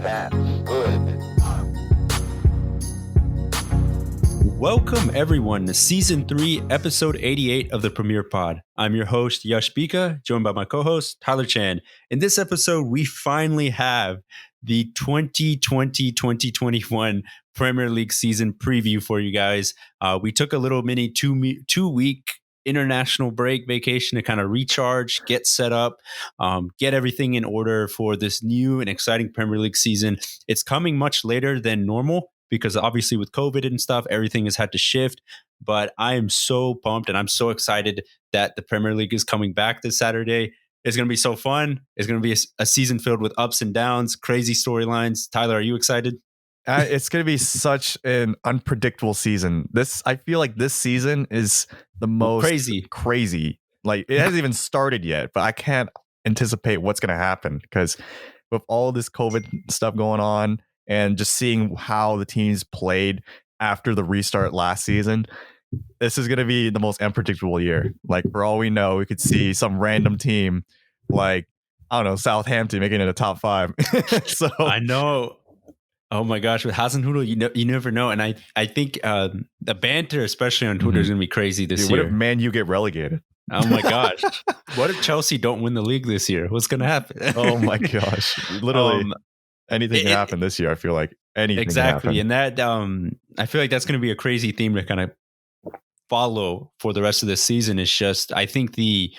That's good. Welcome, everyone, to Season 3, Episode 88 of the Premier Pod. I'm your host, Yash, joined by my co-host, Tyler Chan. In this episode, we finally have the 2020-2021 Premier League season preview for you guys. We took a little mini two-week international break vacation to kind of recharge, get set up, get everything in order for this new and exciting Premier League season. It's coming much later than normal, because obviously with COVID and stuff, everything has had to shift. But I am so pumped and I'm so excited that the Premier League is coming back this Saturday. It's going to be so fun. It's going to be a season filled with ups and downs, crazy storylines. Tyler, are you excited? It's going to be such an unpredictable season. I feel like this season is the most crazy. Like, it hasn't even started yet, but I can't anticipate what's going to happen because with all this COVID stuff going on, and just seeing how the teams played after the restart last season, this is going to be the most unpredictable year. Like, for all we know, we could see some random team like, I don't know, Southampton making it a top 5. So I know. Oh my gosh, with Hasenhüttl, you never know. And I think the banter, especially on Twitter, is going to be crazy this year. What if Man U get relegated? Oh my gosh. What if Chelsea don't win the league this year? What's going to happen? Oh my gosh. Literally. Anything can happen this year. I feel like anything exactly, can happen. And that I feel like that's going to be a crazy theme to kind of follow for the rest of the season. It's just, I think the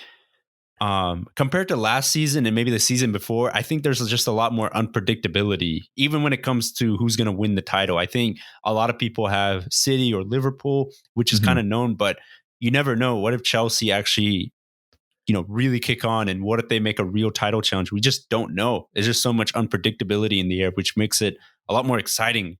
compared to last season and maybe the season before, I think there's just a lot more unpredictability, even when it comes to who's going to win the title. I think a lot of people have City or Liverpool, which is kind of known, but you never know. What if Chelsea actually, really kick on, and what if they make a real title challenge? We just don't know. There's just so much unpredictability in the air, which makes it a lot more exciting,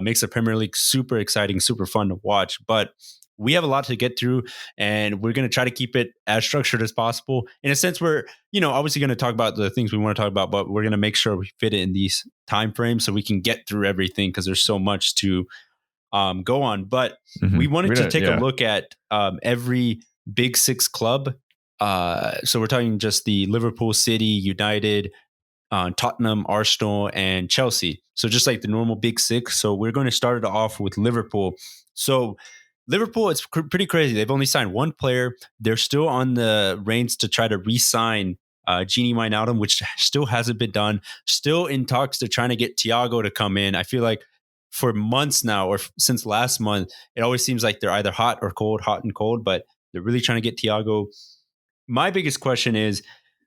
makes the Premier League super exciting, super fun to watch. But we have a lot to get through, and we're going to try to keep it as structured as possible. In a sense, we're, obviously going to talk about the things we want to talk about, but we're going to make sure we fit it in these time frames so we can get through everything, because there's so much to go on. But we wanted to take a look at every Big Six club. So we're talking just the Liverpool, City, United, Tottenham, Arsenal, and Chelsea. So just like the normal Big Six. So we're going to start it off with Liverpool. So Liverpool, it's pretty crazy. They've only signed one player. They're still on the reins to try to re-sign Gini Wijnaldum, which still hasn't been done. Still in talks. They're trying to get Thiago to come in. I feel like for months now, or since last month, it always seems like they're either hot or cold, hot and cold, but they're really trying to get Thiago. My biggest question is,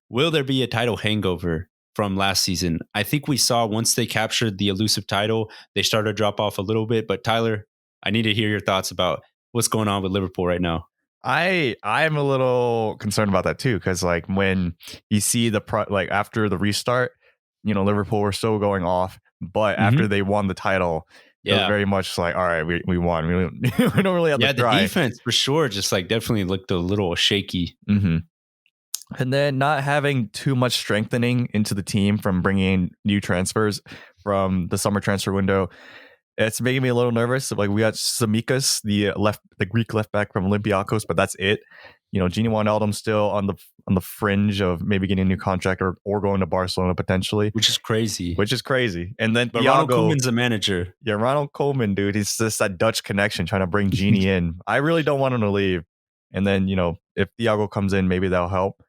will there be a title hangover from last season? I think we saw once they captured the elusive title, they started to drop off a little bit. But Tyler, I need to hear your thoughts about what's going on with Liverpool right now. I'm a little concerned about that too, because like when you see after the restart, Liverpool were still going off, but after they won the title, it was very much like, all right, we won. We don't really have to try. The defense for sure just like definitely looked a little shaky. And then not having too much strengthening into the team from bringing in new transfers from the summer transfer window, it's making me a little nervous. Like, we got Tsimikas, the Greek left back from Olympiacos, but that's it. Gini Wijnaldum still on the fringe of maybe getting a new contract or going to Barcelona potentially, which is crazy. And then but Ronald Koeman's a manager. Yeah, Ronald Koeman, dude, he's just that Dutch connection trying to bring Gini in. I really don't want him to leave. And then if Thiago comes in, maybe that'll help.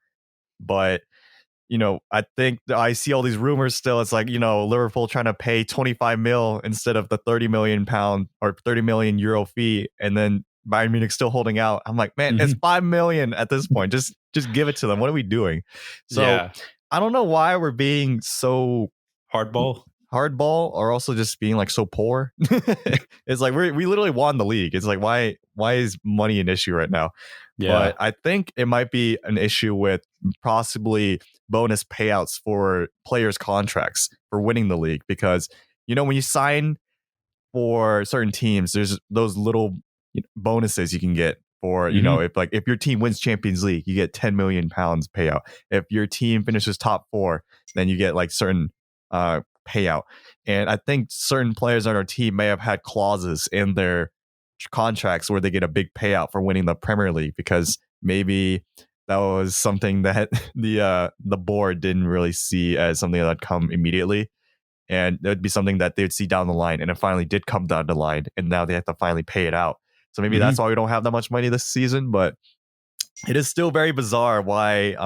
But I think I see all these rumors still. It's like, Liverpool trying to pay 25 mil instead of the 30 million pound or 30 million euro fee, and then Bayern Munich still holding out. I'm like, man, it's 5 million at this point. Just give it to them. What are we doing? So I don't know why we're being so hardball, or also just being like so poor. It's like we literally won the league. It's like, why is money an issue right now? But I think it might be an issue with possibly bonus payouts for players' contracts for winning the league, because when you sign for certain teams, there's those little bonuses you can get for if your team wins Champions League, you get 10 million pounds payout. If your team finishes top 4, then you get like certain payout. And I think certain players on our team may have had clauses in their contracts where they get a big payout for winning the Premier League, because maybe that was something that the board didn't really see as something that would come immediately. and it would be something that they would see down the line, and it finally did come down the line, and now they have to finally pay it out. So maybe that's why we don't have that much money this season, but it is still very bizarre why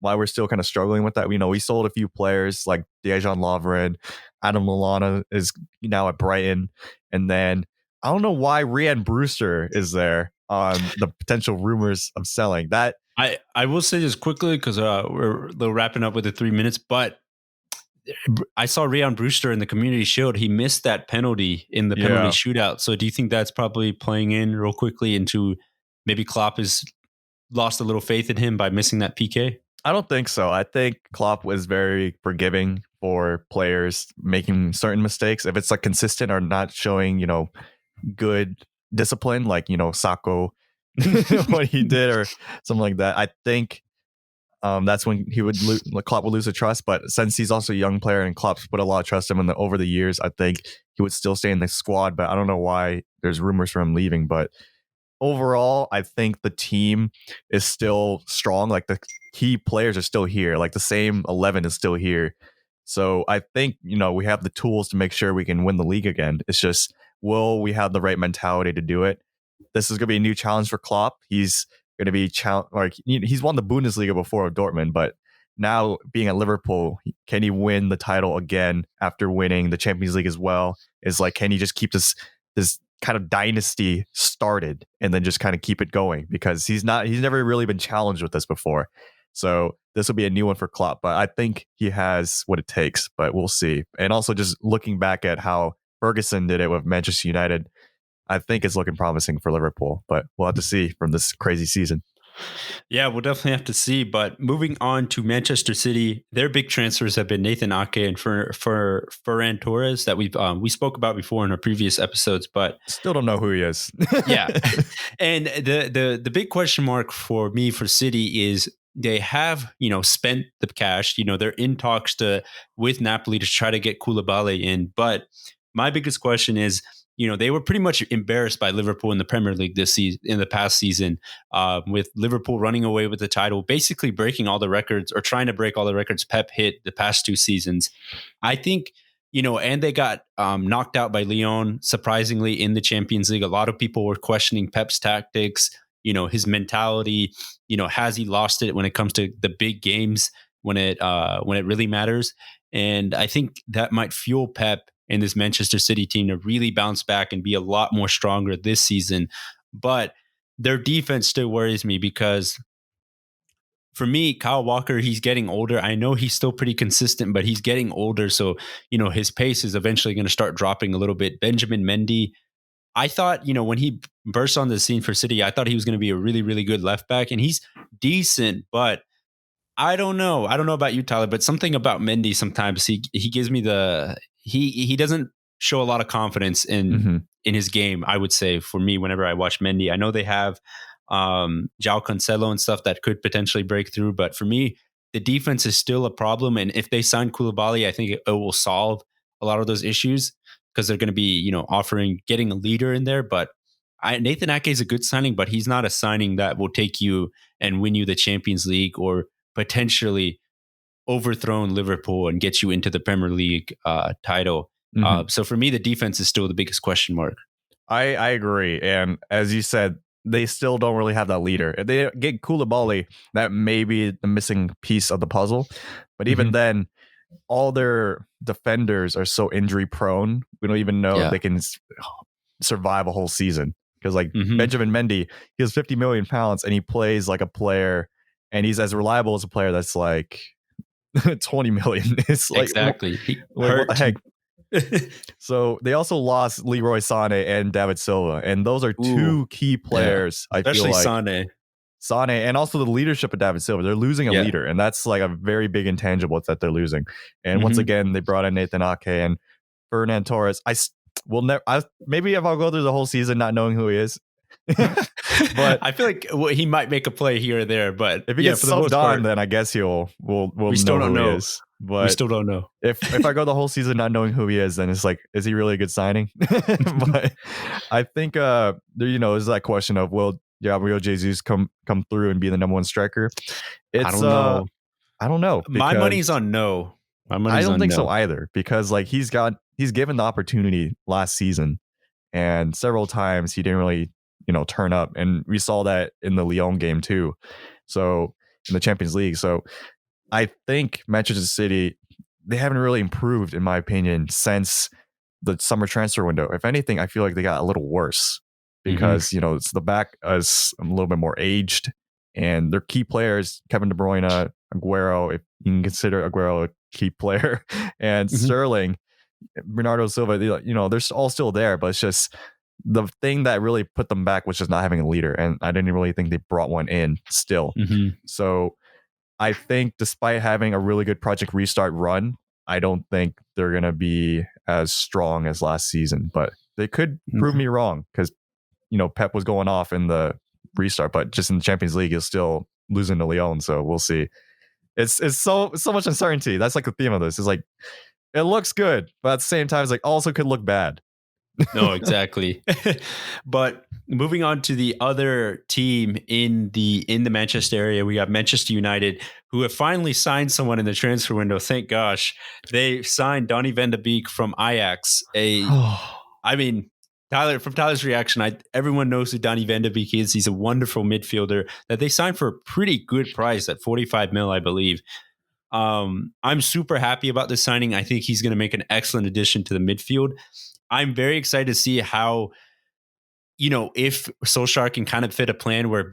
we're still kind of struggling with that. We sold a few players like Dejan Lovren, Adam Lallana is now at Brighton, and then I don't know why Rhian Brewster is there on the potential rumors of selling. That I will say this quickly because we're wrapping up with the 3 minutes, but I saw Rhian Brewster in the Community Shield. He missed that penalty in the penalty shootout. So do you think that's probably playing in real quickly into maybe Klopp has lost a little faith in him by missing that PK? I don't think so. I think Klopp was very forgiving for players making certain mistakes. If it's like consistent or not showing, good discipline, like, Sacco, what he did or something like that, I think that's when Klopp would lose the trust. But since he's also a young player and Klopp's put a lot of trust in him over the years, I think he would still stay in the squad. But I don't know why there's rumors for him leaving. But overall, I think the team is still strong. Like the key players are still here. Like the same 11 is still here. So I think, we have the tools to make sure we can win the league again. It's just, will we have the right mentality to do it? This is going to be a new challenge for Klopp. He's going to be he's won the Bundesliga before with Dortmund, but now being at Liverpool, can he win the title again after winning the Champions League as well? Is like, can he just keep this kind of dynasty started and then just kind of keep it going? Because he's never really been challenged with this before. So this will be a new one for Klopp, but I think he has what it takes, but we'll see. And also just looking back at how Ferguson did it with Manchester United, I think it's looking promising for Liverpool, but we'll have to see from this crazy season. Yeah, we'll definitely have to see. But moving on to Manchester City, their big transfers have been Nathan Ake and for Ferran Torres that we spoke about before in our previous episodes, but still don't know who he is. Yeah, and the big question mark for me for City is they have spent the cash. They're in talks with Napoli to try to get Koulibaly in, but my biggest question is, they were pretty much embarrassed by Liverpool in the Premier League this season, in the past season, with Liverpool running away with the title, basically breaking all the records or trying to break all the records Pep hit the past 2 seasons. I think, and they got knocked out by Lyon, surprisingly, in the Champions League. A lot of people were questioning Pep's tactics, his mentality, has he lost it when it comes to the big games, when it really matters? And I think that might fuel Pep and this Manchester City team to really bounce back and be a lot more stronger this season. But their defense still worries me because for me, Kyle Walker, he's getting older. I know he's still pretty consistent, but he's getting older. So, his pace is eventually going to start dropping a little bit. Benjamin Mendy, I thought, when he burst on the scene for City, I thought he was going to be a really, really good left back, and he's decent, but I don't know. I don't know about you, Tyler, but something about Mendy sometimes he gives me he doesn't show a lot of confidence in his game, I would say, for me, whenever I watch Mendy. I know they have João Cancelo and stuff that could potentially break through, but for me, the defense is still a problem. And if they sign Koulibaly, I think it will solve a lot of those issues because they're going to be, getting a leader in there. But Nathan Ake is a good signing, but he's not a signing that will take you and win you the Champions League or potentially overthrown Liverpool and get you into the Premier League title. So for me, the defense is still the biggest question mark. I agree. And as you said, they still don't really have that leader. If they get Koulibaly, that may be the missing piece of the puzzle. But even then, all their defenders are so injury prone. We don't even know if they can survive a whole season. Because Benjamin Mendy, he has 50 million pounds and he plays like a player, and he's as reliable as a player that's like 20 million. It's like, exactly. What the heck? So they also lost Leroy Sané and David Silva, and those are two key players. I feel like Sané, and also the leadership of David Silva. They're losing a leader, and that's like a very big intangible that they're losing. And once again, they brought in Nathan Ake and Ferran Torres. I will never. Maybe if I'll go through the whole season not knowing who he is. But I feel like he might make a play here or there. But if he gets subbed on, then I guess we'll still know don't who know. He is. But we still don't know. If I go the whole season not knowing who he is, then it's like, is he really a good signing? But I think there's that question of, will Gabriel Jesus come through and be the number one striker? I don't know. I don't know. My money's on no. My I money's don't on think so no. either, because like he's given the opportunity last season, and several times he didn't really, turn up, and we saw that in the Lyon game too. So in the Champions League, so I think Manchester City, they haven't really improved in my opinion since the summer transfer window. If anything, I feel like they got a little worse because it's the back is a little bit more aged, and their key players, Kevin De Bruyne, Aguero, if you can consider Aguero a key player, and Sterling, Bernardo Silva, they're all still there, but it's just the thing that really put them back was just not having a leader, and I didn't really think they brought one in still. So I think despite having a really good Project Restart run, I don't think they're going to be as strong as last season, but they could prove me wrong because, Pep was going off in the restart, but just in the Champions League, he's still losing to Lyon. So we'll see. It's so much uncertainty. That's like the theme of this. It's like, it looks good, but at the same time, it's like also could look bad. No, exactly. But moving on to the other team in the Manchester area, we got Manchester United, who have finally signed someone in the transfer window. Thank gosh, they signed Donny van de Beek from Ajax. I mean, from Tyler's reaction, everyone knows who Donny van de Beek is. He's a wonderful midfielder that they signed for a pretty good price at 45 mil, I believe. I'm super happy about this signing. I think he's going to make an excellent addition to the midfield. I'm very excited to see how, if Solskjaer can kind of fit a plan where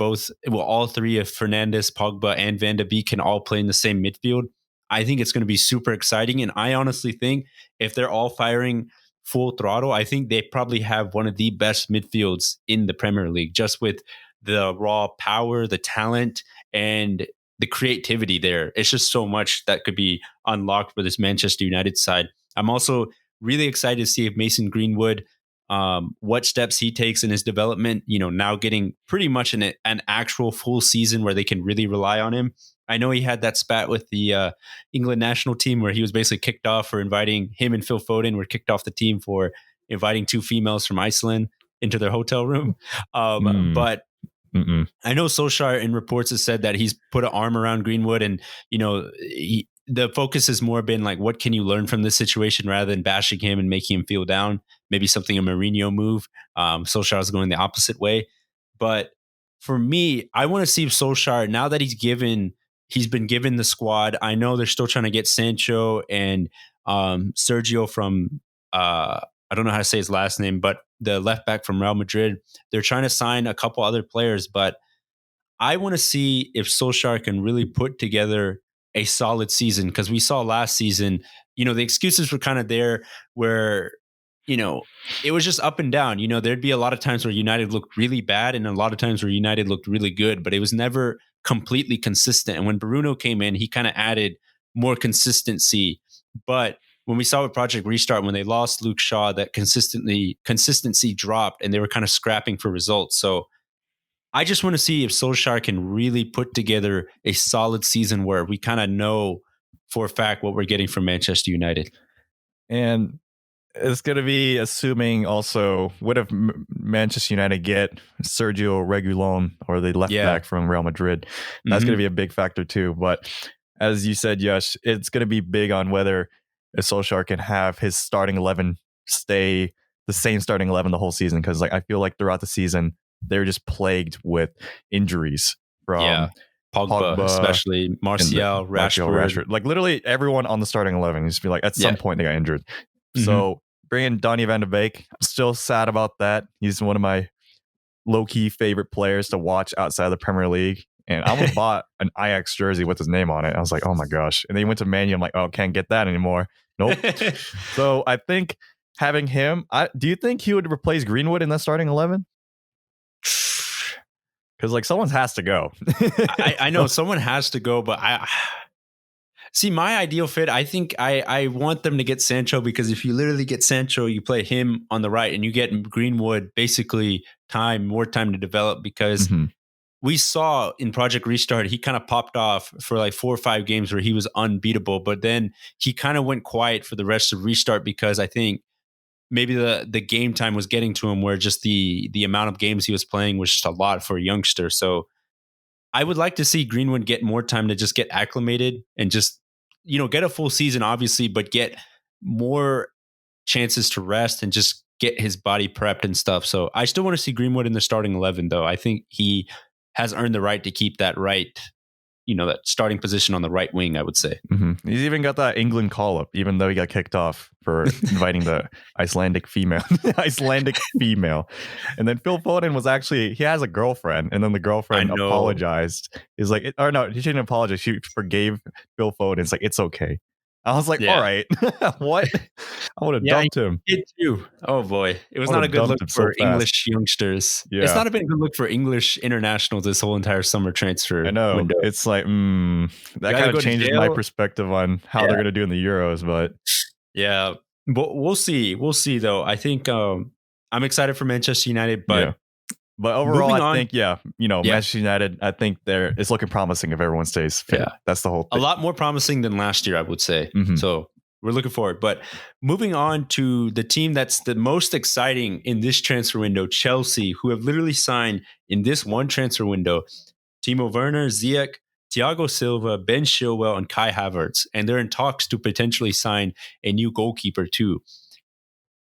all three of Fernandes, Pogba, and Van de Beek can all play in the same midfield. I think it's going to be super exciting. And I honestly think if they're all firing full throttle, I think they probably have one of the best midfields in the Premier League, just with the raw power, the talent, and the creativity there. It's just so much that could be unlocked for this Manchester United side. I'm also really excited to see if Mason Greenwood, what steps he takes in his development, now getting pretty much an actual full season where they can really rely on him. I know he had that spat with the England national team where he was basically kicked off for inviting him and Phil Foden were kicked off the team for inviting two females from Iceland into their hotel room. But I know Solskjaer in reports has said that he's put an arm around Greenwood, and the focus has more been like, what can you learn from this situation rather than bashing him and making him feel down? Maybe something a Mourinho move. Solskjaer is going the opposite way. But for me, I want to see if Solskjaer, now that he's been given the squad. I know they're still trying to get Sancho and Sergio from I don't know how to say his last name, but the left back from Real Madrid. They're trying to sign a couple other players, but I want to see if Solskjaer can really put together a solid season, because we saw last season, the excuses were kind of there where, it was just up and down. There'd be a lot of times where United looked really bad and a lot of times where United looked really good, but it was never completely consistent. And when Bruno came in, he kind of added more consistency. But when we saw with Project Restart, when they lost Luke Shaw, that consistency dropped and they were kind of scrapping for results. So I just want to see if Solskjaer can really put together a solid season where we kind of know for a fact what we're getting from Manchester United. And it's going to be assuming also, what if Manchester United get Sergio Reguilon or the left back from Real Madrid? That's going to be a big factor too. But as you said, Yash, it's going to be big on whether Solskjaer can have his starting 11 stay the same starting 11 the whole season. Because I feel like throughout the season, they're just plagued with injuries from Pogba, especially Martial, Rashford. Like literally everyone on the starting 11 used to be like, at some point they got injured. So bringing Donny van de Beek, I'm still sad about that. He's one of my low-key favorite players to watch outside of the Premier League. And I almost bought an Ajax jersey with his name on it. I was like, oh my gosh. And then he went to Man U. I'm like, oh, can't get that anymore. Nope. So I think having him, do you think he would replace Greenwood in that starting 11? Because someone has to go. I know someone has to go, but see, my ideal fit, I think I want them to get Sancho, because if you literally get Sancho, you play him on the right and you get Greenwood basically more time to develop, because we saw in Project Restart, he kind of popped off for like 4 or 5 games where he was unbeatable, but then he kind of went quiet for the rest of Restart, because I think maybe the game time was getting to him, where just the amount of games he was playing was just a lot for a youngster. So I would like to see Greenwood get more time to just get acclimated and just get a full season, obviously, but get more chances to rest and just get his body prepped and stuff. So I still want to see Greenwood in the starting 11, though. I think he has earned the right to keep that that starting position on the right wing, I would say. Mm-hmm. He's even got that England call up, even though he got kicked off for inviting the Icelandic female. And then Phil Foden he has a girlfriend, and then the girlfriend apologized. He's like, or no, he shouldn't apologize. She forgave Phil Foden. It's like, it's okay. I was like, all right, what? I would have dumped him. It too. Oh boy, it was not a good look for English youngsters. Yeah. It's not been a good look for English internationals this whole entire summer transfer. I know. Window. It's like that kind of changes my perspective on how they're going to do in the Euros. But yeah, but we'll see. We'll see though. I think I'm excited for Manchester United, but. Yeah. But overall, I think, Manchester United, I think it's looking promising if everyone stays fit. Yeah. That's the whole thing. A lot more promising than last year, I would say. Mm-hmm. So we're looking forward. But moving on to the team that's the most exciting in this transfer window, Chelsea, who have literally signed in this one transfer window, Timo Werner, Ziyech, Thiago Silva, Ben Chilwell, and Kai Havertz. And they're in talks to potentially sign a new goalkeeper too.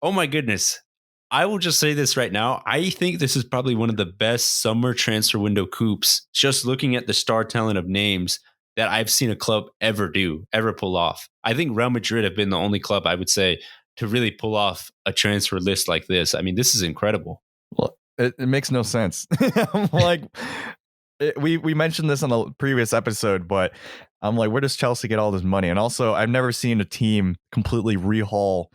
Oh my goodness. I will just say this right now. I think this is probably one of the best summer transfer window coups, just looking at the star talent of names that I've seen a club ever pull off. I think Real Madrid have been the only club, I would say, to really pull off a transfer list like this. I mean, this is incredible. Well, it makes no sense. I'm like, we mentioned this on the previous episode, but I'm like, where does Chelsea get all this money? And also, I've never seen a team completely rehaul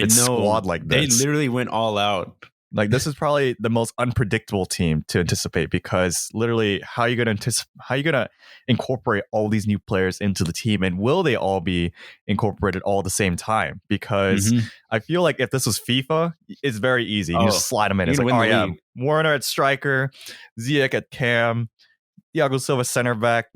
squad like this. They literally went all out. Like, this is probably the most unpredictable team to anticipate, because literally, how are you going to incorporate all these new players into the team, and will they all be incorporated all at the same time? Because I feel like if this was FIFA, it's very easy. You just slide them in. It's like, Warner at striker, Ziyech at cam, Thiago Silva center back.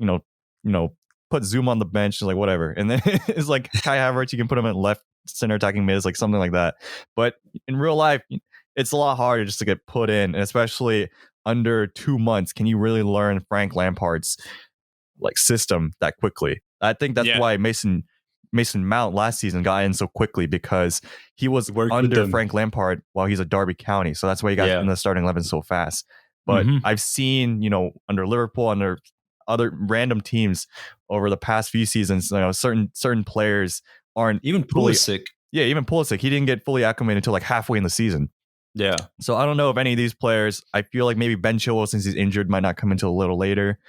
Put Zoom on the bench. It's like, whatever. And then it's like Kai Havertz, you can put him at left center attacking mid, like something like that. But in real life, it's a lot harder just to get put in, and especially under 2 months, can you really learn Frank Lampard's system that quickly? I think that's why Mason Mount last season got in so quickly, because he was under Frank Lampard while he's at Derby County, so that's why he got in the starting 11 so fast. But I've seen, under Liverpool, under other random teams over the past few seasons, certain players aren't even Pulisic. Even Pulisic, he didn't get fully acclimated until halfway in the season. Yeah. So I don't know if any of these players, I feel like maybe Ben Chilwell, since he's injured, might not come until a little later.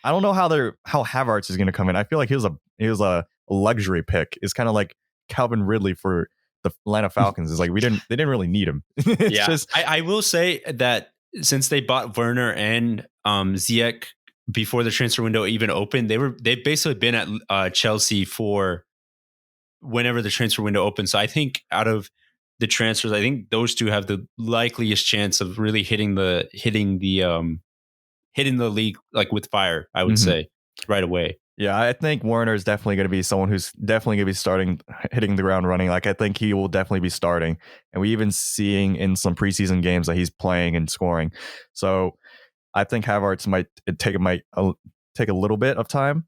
I don't know how Havertz is going to come in. I feel like he was a luxury pick. It's kind of like Calvin Ridley for the Atlanta Falcons. It's like they didn't really need him. I will say that since they bought Werner and Ziyech before the transfer window even opened, they've basically been at Chelsea for whenever the transfer window opens. So I think out of the transfers, I think those two have the likeliest chance of really hitting the league with fire, I would say, right away. Yeah, I think Werner is definitely going to be someone who's definitely going to be starting, hitting the ground running. I think he will definitely be starting, and we even seeing in some preseason games that he's playing and scoring. So I think Havertz might take a little bit of time.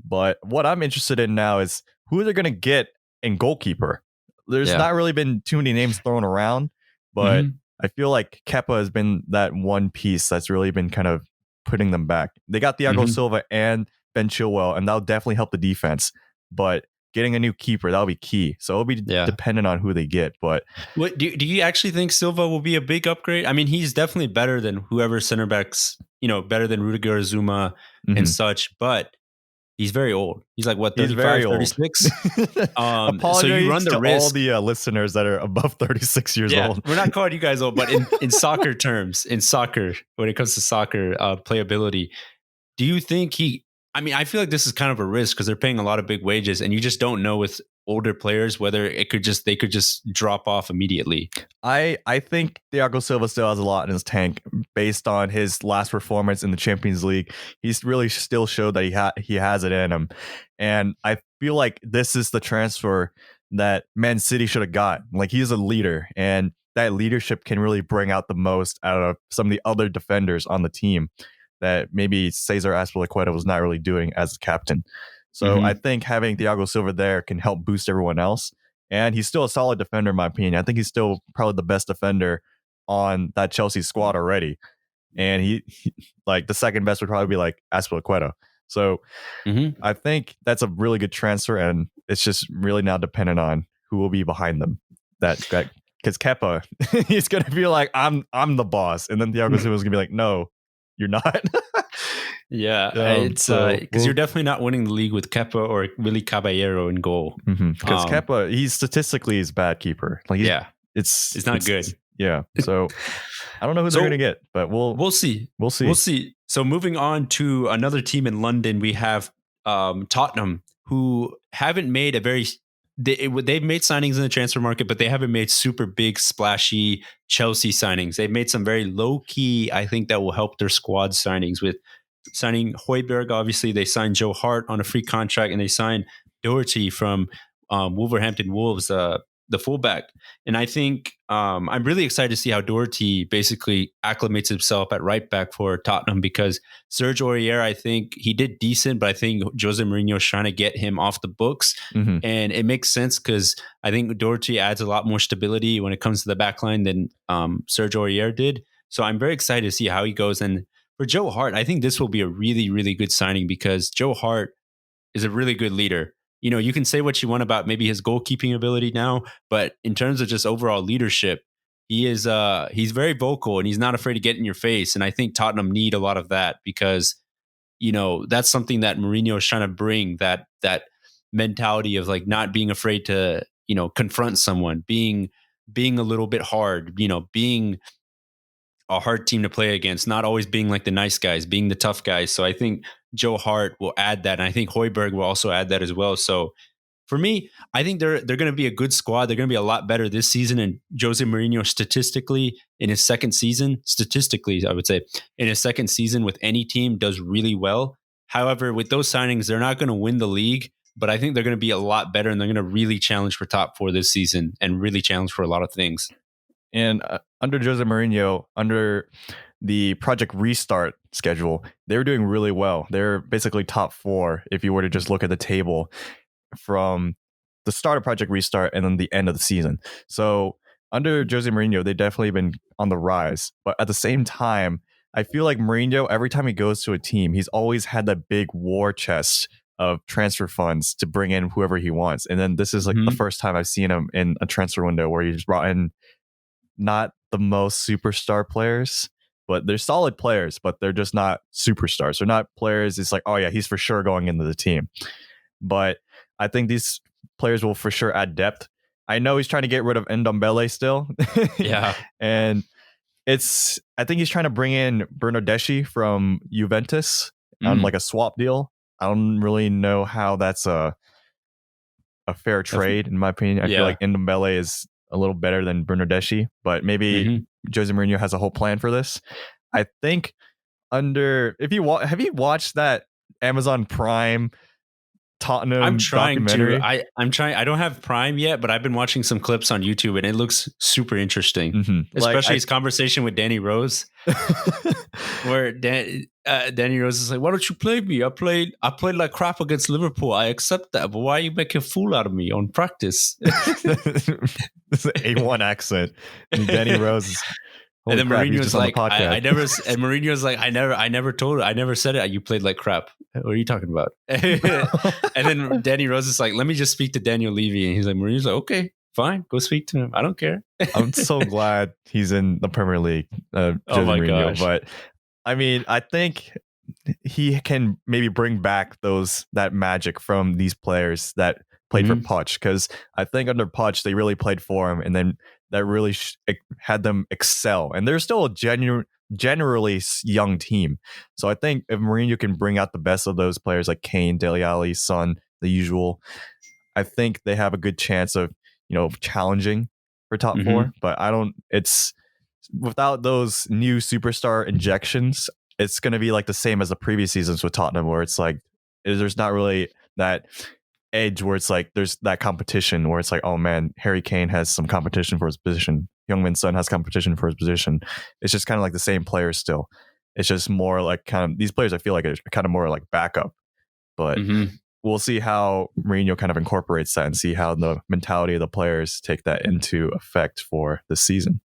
But what I'm interested in now is who they're going to get in goalkeeper. There's not really been too many names thrown around, but I feel like Kepa has been that one piece that's really been kind of putting them back. They got Thiago Silva and Ben Chilwell, and that'll definitely help the defense. But getting a new keeper, that'll be key. So it'll be dependent on who they get. But do you actually think Silva will be a big upgrade? I mean, he's definitely better than whoever center backs, better than Rudiger, Zuma, and such. But he's very old. He's like, what, 35, 36? So you run the risk. All the listeners that are above 36 years old. We're not calling you guys old, but in soccer terms, when it comes to soccer playability, do you think I feel like this is kind of a risk because they're paying a lot of big wages, and you just don't know with older players whether they could just drop off immediately. I think Thiago Silva still has a lot in his tank based on his last performance in the Champions League. He's really still showed that he has it in him, and I feel like this is the transfer that Man City should have got. Like, he's a leader, and that leadership can really bring out the most out of some of the other defenders on the team that maybe Cesar Azpilicueta was not really doing as a captain. So I think having Thiago Silva there can help boost everyone else. And he's still a solid defender, in my opinion. I think he's still probably the best defender on that Chelsea squad already. And he like the second best would probably be like Azpilicueta. So I think that's a really good transfer, and it's just really now dependent on who will be behind them. That because Kepa, he's gonna be like, I'm the boss, and then Thiago Silva's gonna be like, no, you're not. Yeah, it's because you're definitely not winning the league with Kepa or Willy Caballero in goal. Because Kepa, he's statistically his bad keeper. Like, it's not good. Yeah, so I don't know who they're gonna get, but we'll see. We'll see. So moving on to another team in London, we have Tottenham, who haven't made they've made signings in the transfer market, but they haven't made super big, splashy Chelsea signings. They've made some very low key, I think, that will help their squad signings. With signing Højbjerg, obviously they signed Joe Hart on a free contract, and they signed Doherty from Wolverhampton Wolves, the fullback. And I think I'm really excited to see how Doherty basically acclimates himself at right back for Tottenham, because Serge Aurier, I think he did decent, but I think Jose Mourinho is trying to get him off the books. And it makes sense because I think Doherty adds a lot more stability when it comes to the back line than Serge Aurier did. So I'm very excited to see how he goes. And for Joe Hart, I think this will be a really, really good signing, because Joe Hart is a really good leader. You know, you can say what you want about maybe his goalkeeping ability now, but in terms of just overall leadership, he's very vocal and he's not afraid to get in your face. And I think Tottenham need a lot of that, because, you know, that's something that Mourinho is trying to bring, that mentality of like not being afraid to, you know, confront someone, being a little bit hard, you know, being a hard team to play against, not always being like the nice guys, being the tough guys. So I think Joe Hart will add that. And I think Højbjerg will also add that as well. So for me, I think they're going to be a good squad. They're going to be a lot better this season. And Jose Mourinho statistically, I would say, in his second season with any team does really well. However, with those signings, they're not going to win the league, but I think they're going to be a lot better, and they're going to really challenge for top four this season and really challenge for a lot of things. And under Jose Mourinho, under the Project Restart schedule, they were doing really well. They're basically top four if you were to just look at the table from the start of Project Restart and then the end of the season. So under Jose Mourinho, they've definitely been on the rise. But at the same time, I feel like Mourinho, every time he goes to a team, he's always had that big war chest of transfer funds to bring in whoever he wants. And then this is like the first time I've seen him in a transfer window where he just brought in not the most superstar players, but they're solid players, but they're just not superstars. They're not players. It's like, oh yeah, he's for sure going into the team. But I think these players will for sure add depth. I know he's trying to get rid of Ndombele still. Yeah. And I think he's trying to bring in Bernardeschi from Juventus on like a swap deal. I don't really know how that's a fair trade, in my opinion. I feel like Ndombele is a little better than Bernardeschi, but maybe Jose Mourinho has a whole plan for this. I think have you watched that Amazon Prime Tottenham documentary? I'm trying. I don't have Prime yet, but I've been watching some clips on YouTube, and it looks super interesting. Especially his conversation with Danny Rose, where Danny Rose is like, "Why don't you play me? I played like crap against Liverpool. I accept that, but why are you making a fool out of me on practice?" This is A1 accent. And Danny Rose is, and then Mourinho's like, I never said it. You played like crap. What are you talking about? And then Danny Rose is like, let me just speak to Daniel Levy. And he's like, Mourinho's like, okay, fine, go speak to him. I don't care. I'm so glad he's in the Premier League. Oh my Mourinho. gosh. But I mean, I think he can maybe bring back that magic from these players that played for Poch, because I think under Poch they really played for him, and then that really had them excel. And they're still a generally young team. So I think if Mourinho can bring out the best of those players like Kane, Dele Alli, Son, the usual, I think they have a good chance of, you know, challenging for top four. But it's without those new superstar injections, it's going to be like the same as the previous seasons with Tottenham, where it's like there's not really that edge where it's like there's that competition where it's like, oh man, Harry Kane has some competition for his position, Heung-min Son has competition for his position. It's just kind of like the same players still. It's just more like kind of these players I feel like are kind of more like backup. But we'll see how Mourinho kind of incorporates that and see how the mentality of the players take that into effect for the season.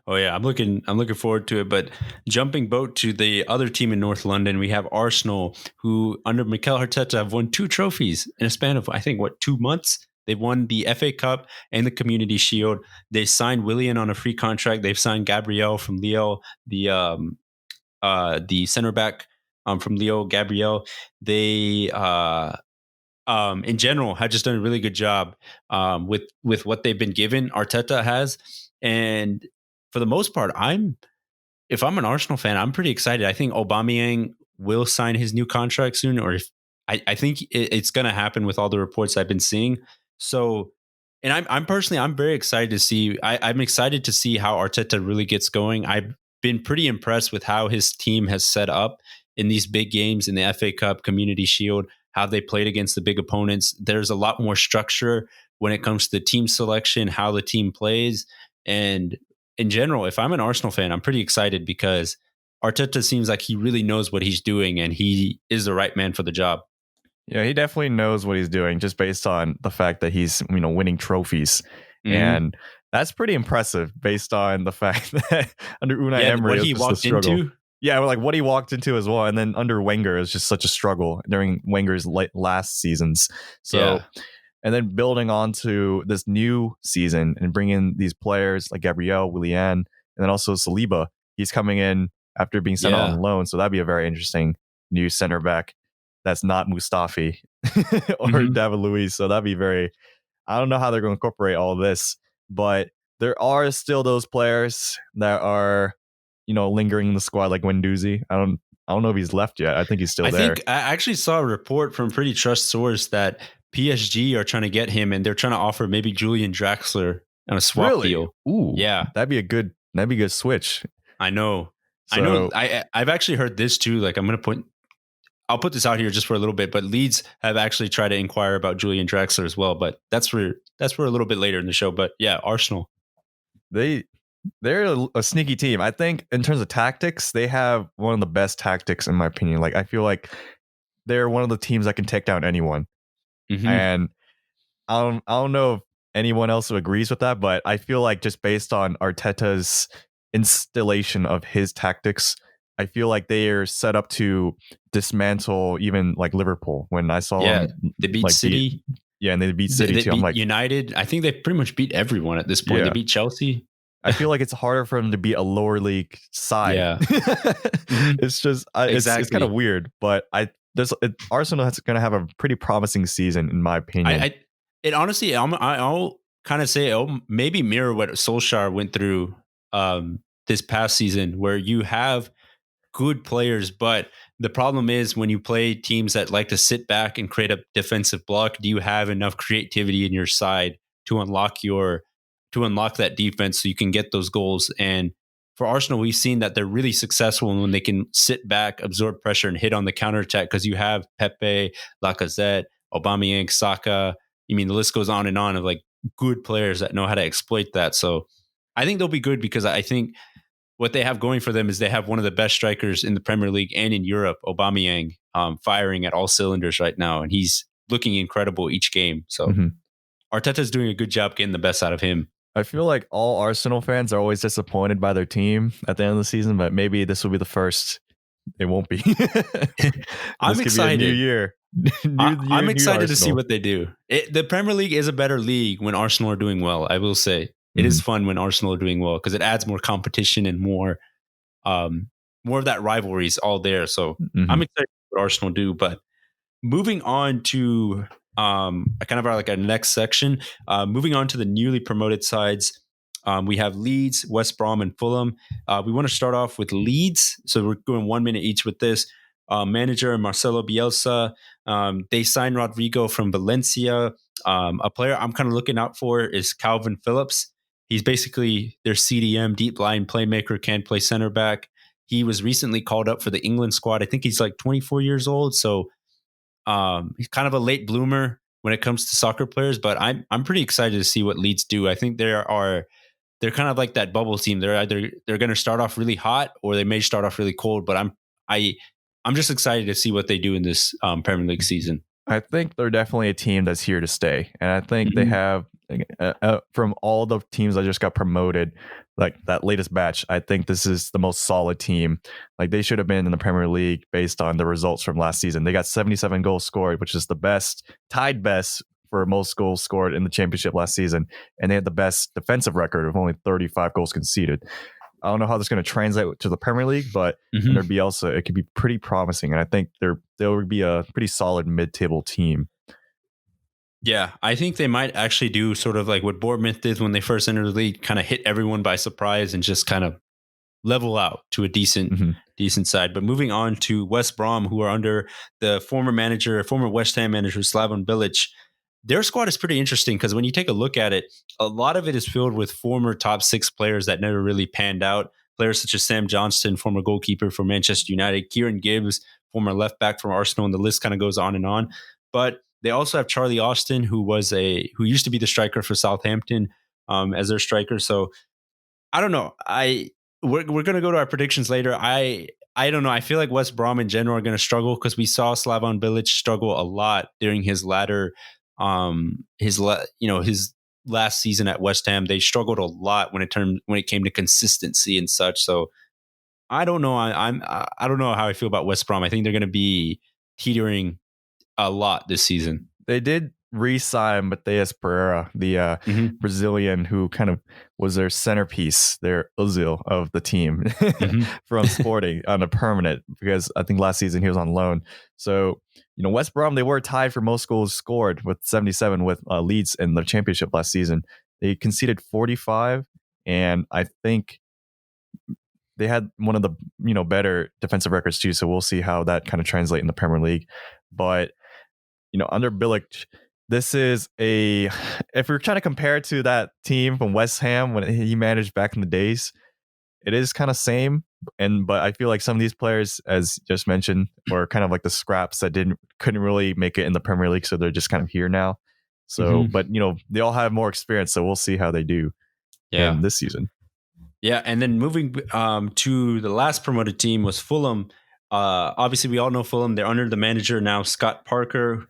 Oh yeah, I'm looking forward to it. But jumping boat to the other team in North London, we have Arsenal, who under Mikel Arteta have won 2 trophies in a span of, I think, 2 months. They've won the FA Cup and the Community Shield. They signed Willian on a free contract. They've signed Gabriel from Lille, the center back from Lille, Gabriel. They in general have just done a really good job with what they've been given. Arteta has, and for the most part, if I'm an Arsenal fan, I'm pretty excited. I think Aubameyang will sign his new contract soon, or if I think it's going to happen with all the reports I've been seeing. So, and I'm personally, I'm very excited to see. I'm excited to see how Arteta really gets going. I've been pretty impressed with how his team has set up in these big games in the FA Cup, Community Shield, how they played against the big opponents. There's a lot more structure when it comes to the team selection, how the team plays, and in general, if I'm an Arsenal fan, I'm pretty excited because Arteta seems like he really knows what he's doing and he is the right man for the job. Yeah, he definitely knows what he's doing just based on the fact that he's, winning trophies. Mm-hmm. And that's pretty impressive based on the fact that under Unai Emery, what he walked into. Yeah, like what he walked into as well. And then under Wenger, it was just such a struggle during Wenger's last seasons. So, and then building onto this new season and bringing these players like Gabriel, Willian, and then also Saliba. He's coming in after being sent on loan. So that'd be a very interesting new center back. That's not Mustafi or David Luiz. So that'd be I don't know how they're going to incorporate all this, but there are still those players that are, lingering in the squad like Guendouzi. I don't know if he's left yet. I think he's still there. I actually saw a report from pretty trust source that PSG are trying to get him and they're trying to offer maybe Julian Draxler on a swap deal. Ooh, yeah. That'd be a good switch. I know. I've actually heard this too. Like I'll put this out here just for a little bit, but Leeds have actually tried to inquire about Julian Draxler as well, but that's for a little bit later in the show. But yeah, Arsenal. They're a sneaky team. I think in terms of tactics, they have one of the best tactics in my opinion. Like I feel like they're one of the teams that can take down anyone. Mm-hmm. And I don't know if anyone else agrees with that, but I feel like just based on Arteta's installation of his tactics, I feel like they are set up to dismantle even like Liverpool. When I saw them, they beat City. And they beat City too. I'm like United. I think they pretty much beat everyone at this point. Yeah. They beat Chelsea. I feel like it's harder for them to beat a lower league side. Yeah, it's just it's kind of weird. But Arsenal is going to have a pretty promising season, in my opinion. I'll kind of say it'll maybe mirror what Solskjaer went through this past season, where you have good players, but the problem is when you play teams that like to sit back and create a defensive block, do you have enough creativity in your side to unlock that defense so you can get those goals? And for Arsenal, we've seen that they're really successful when they can sit back, absorb pressure, and hit on the counterattack because you have Pepe, Lacazette, Aubameyang, Saka. I mean, the list goes on and on of like good players that know how to exploit that. So I think they'll be good because I think what they have going for them is they have one of the best strikers in the Premier League and in Europe, Aubameyang, firing at all cylinders right now. And he's looking incredible each game. So Arteta's doing a good job getting the best out of him. I feel like all Arsenal fans are always disappointed by their team at the end of the season, but maybe this will be the first. It won't be. I'm excited. Be a new year. I'm excited to see what they do. The Premier League is a better league when Arsenal are doing well. I will say it is fun when Arsenal are doing well because it adds more competition and more of that rivalry is all there. So I'm excited what Arsenal do. But moving on to kind of our next section, moving on to the newly promoted sides. We have Leeds, West Brom, and Fulham. We want to start off with Leeds. So we're going 1 minute each with this. Manager Marcelo Bielsa. They signed Rodrigo from Valencia. A player I'm kind of looking out for is Calvin Phillips. He's basically their CDM, deep line playmaker, can play center back. He was recently called up for the England squad. I think he's like 24 years old. So he's kind of a late bloomer when it comes to soccer players, but I'm pretty excited to see what Leeds do. I think they're kind of like that bubble team. They're going to start off really hot or they may start off really cold, but I'm just excited to see what they do in this Premier League season. I think they're definitely a team that's here to stay. And I think they have, from all the teams that just got promoted, like that latest batch, I think this is the most solid team. Like they should have been in the Premier League based on the results from last season. They got 77 goals scored, which is the best, tied best for most goals scored in the championship last season. And they had the best defensive record of only 35 goals conceded. I don't know how that's going to translate to the Premier League, but there'd be also, it could be pretty promising. And I think there would be a pretty solid mid-table team. Yeah, I think they might actually do sort of like what Bournemouth did when they first entered the league, kind of hit everyone by surprise and just kind of level out to a decent side. But moving on to West Brom, who are under the former West Ham manager, Slaven Bilic. Their squad is pretty interesting because when you take a look at it, a lot of it is filled with former top 6 players that never really panned out. Players such as Sam Johnston, former goalkeeper for Manchester United, Kieran Gibbs, former left back from Arsenal, and the list kind of goes on and on. But they also have Charlie Austin, who used to be the striker for Southampton as their striker. So I don't know. We're going to go to our predictions later. I don't know. I feel like West Brom in general are going to struggle because we saw Slaven Bilic struggle a lot during his his last season at West Ham. They struggled a lot when it came to consistency and such. So I don't know. I don't know how I feel about West Brom. I think they're going to be teetering a lot this season. They did re-sign Matheus Pereira, the Brazilian who kind of was their centerpiece, their Ozil of the team from Sporting on a permanent, because I think last season he was on loan. So, West Brom, they were tied for most goals scored with 77 with Leeds in the championship last season. They conceded 45, and I think they had one of the better defensive records too. So we'll see how that kind of translates in the Premier League. But under Bilic, this is if we're trying to compare it to that team from West Ham when he managed back in the days, it is kind of same. But I feel like some of these players, as just mentioned, were kind of like the scraps that couldn't really make it in the Premier League, so they're just kind of here now. So, but they all have more experience, so we'll see how they do this season. Yeah, and then moving to the last promoted team was Fulham. Obviously, we all know Fulham. They're under the manager now, Scott Parker.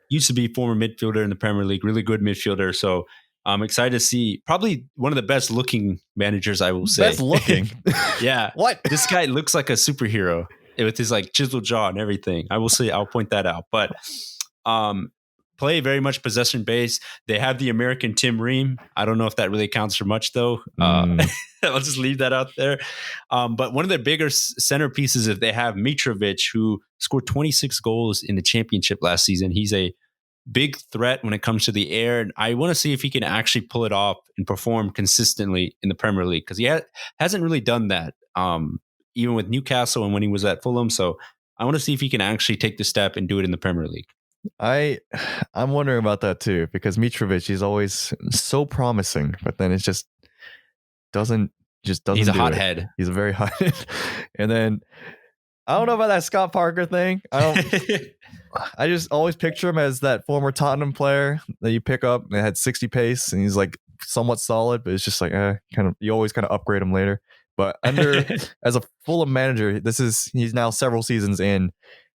Used to be former midfielder in the Premier League, really good midfielder. So I'm excited to see probably one of the best looking managers, I will say. Best looking? Yeah. What? This guy looks like a superhero with his like chiseled jaw and everything. I will say, I'll point that out. But play very much possession based. They have the American Tim Ream. I don't know if that really counts for much though. I'll just leave that out there. But one of their bigger centerpieces is they have Mitrovic, who scored 26 goals in the championship last season. He's a big threat when it comes to the air. And I want to see if he can actually pull it off and perform consistently in the Premier League, because he hasn't really done that, even with Newcastle and when he was at Fulham. So I want to see if he can actually take the step and do it in the Premier League. I'm wondering about that too, because Mitrovic, he's always so promising, but then it just doesn't. He's a hothead. He's a very hot. And then I don't know about that Scott Parker thing. I just always picture him as that former Tottenham player that you pick up and had 60 pace, and he's like somewhat solid, but it's just like you always kind of upgrade him later. But as a Fulham manager, he's now several seasons in,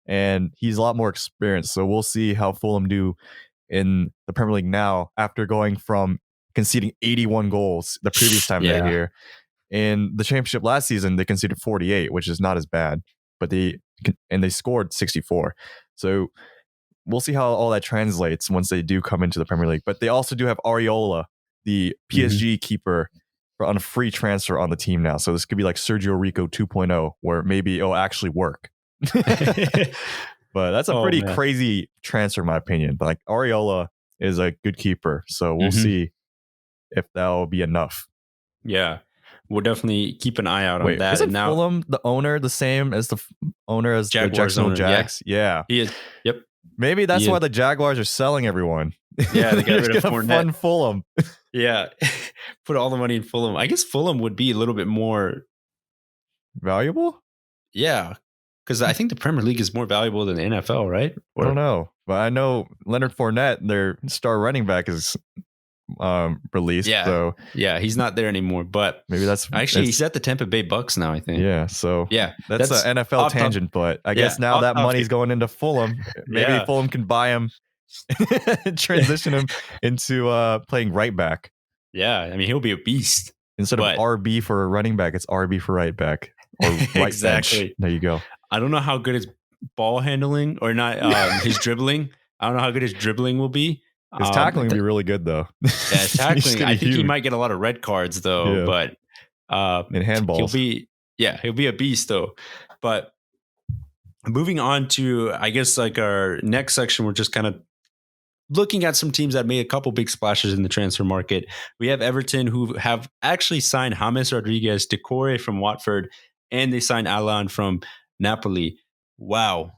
and he's a lot more experienced. So we'll see how Fulham do in the Premier League now, after going from conceding 81 goals the previous time they were here. In the championship last season, they conceded 48, which is not as bad, but they scored 64. So we'll see how all that translates once they do come into the Premier League. But they also do have Areola, the PSG keeper, on a free transfer on the team now. So this could be like Sergio Rico 2.0, where maybe it'll actually work. But that's a pretty crazy transfer, in my opinion. But like Areola is a good keeper, so we'll see if that'll be enough. Yeah, we'll definitely keep an eye out on that. Isn't Fulham the owner the same as the owner as the Jacksonville Jags? Yeah, he is. Yep. Maybe that's why the Jaguars are selling everyone. Yeah, they got rid of Fournette. Fund Fulham. Yeah, put all the money in Fulham. I guess Fulham would be a little bit more valuable. Yeah, because I think the Premier League is more valuable than the NFL, right? I don't know, but I know Leonard Fournette, their star running back, is released. Yeah. So yeah, he's not there anymore. But maybe he's at the Tampa Bay Bucks now, I think. Yeah, so Yeah, that's an NFL tangent, but I guess now that money's going into Fulham. Maybe Fulham can buy him, transition him into playing right back. Yeah, I mean, he'll be a beast. Instead of RB for a running back, it's RB for right back or right exactly. bench. There you go. I don't know how good his ball handling or not his dribbling. I don't know how good his dribbling will be. His tackling will be really good though. Yeah, tackling. I think he might get a lot of red cards though, but in handballs. He'll be a beast though. But moving on to, I guess, like our next section, we're just kind of looking at some teams that made a couple big splashes in the transfer market. We have Everton, who have actually signed James Rodriguez, Decore from Watford, and they signed Alan from Napoli. Wow.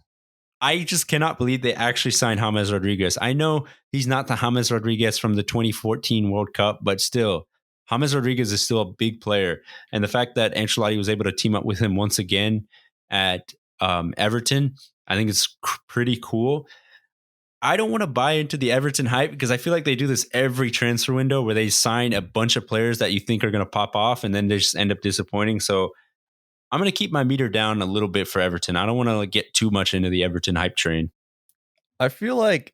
I just cannot believe they actually signed James Rodriguez. I know he's not the James Rodriguez from the 2014 World Cup, but still, James Rodriguez is still a big player. And the fact that Ancelotti was able to team up with him once again at Everton, I think it's pretty cool. I don't want to buy into the Everton hype because I feel like they do this every transfer window where they sign a bunch of players that you think are going to pop off and then they just end up disappointing. So I'm going to keep my meter down a little bit for Everton. I don't want to get too much into the Everton hype train. I feel like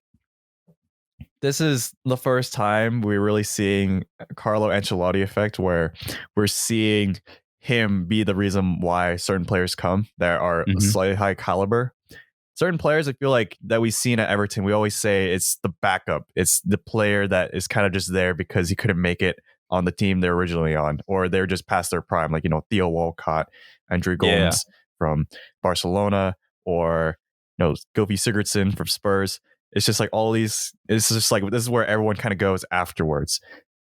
this is the first time we're really seeing Carlo Ancelotti effect, where we're seeing him be the reason why certain players come that are slightly high caliber. Certain players, I feel like, that we've seen at Everton, we always say it's the backup. It's the player that is kind of just there because he couldn't make it on the team they're originally on, or they're just past their prime, like, Theo Walcott, Andrew Gomes from Barcelona, or Gylfi Sigurdsson from Spurs. It's just like all these. It's just like this is where everyone kind of goes afterwards.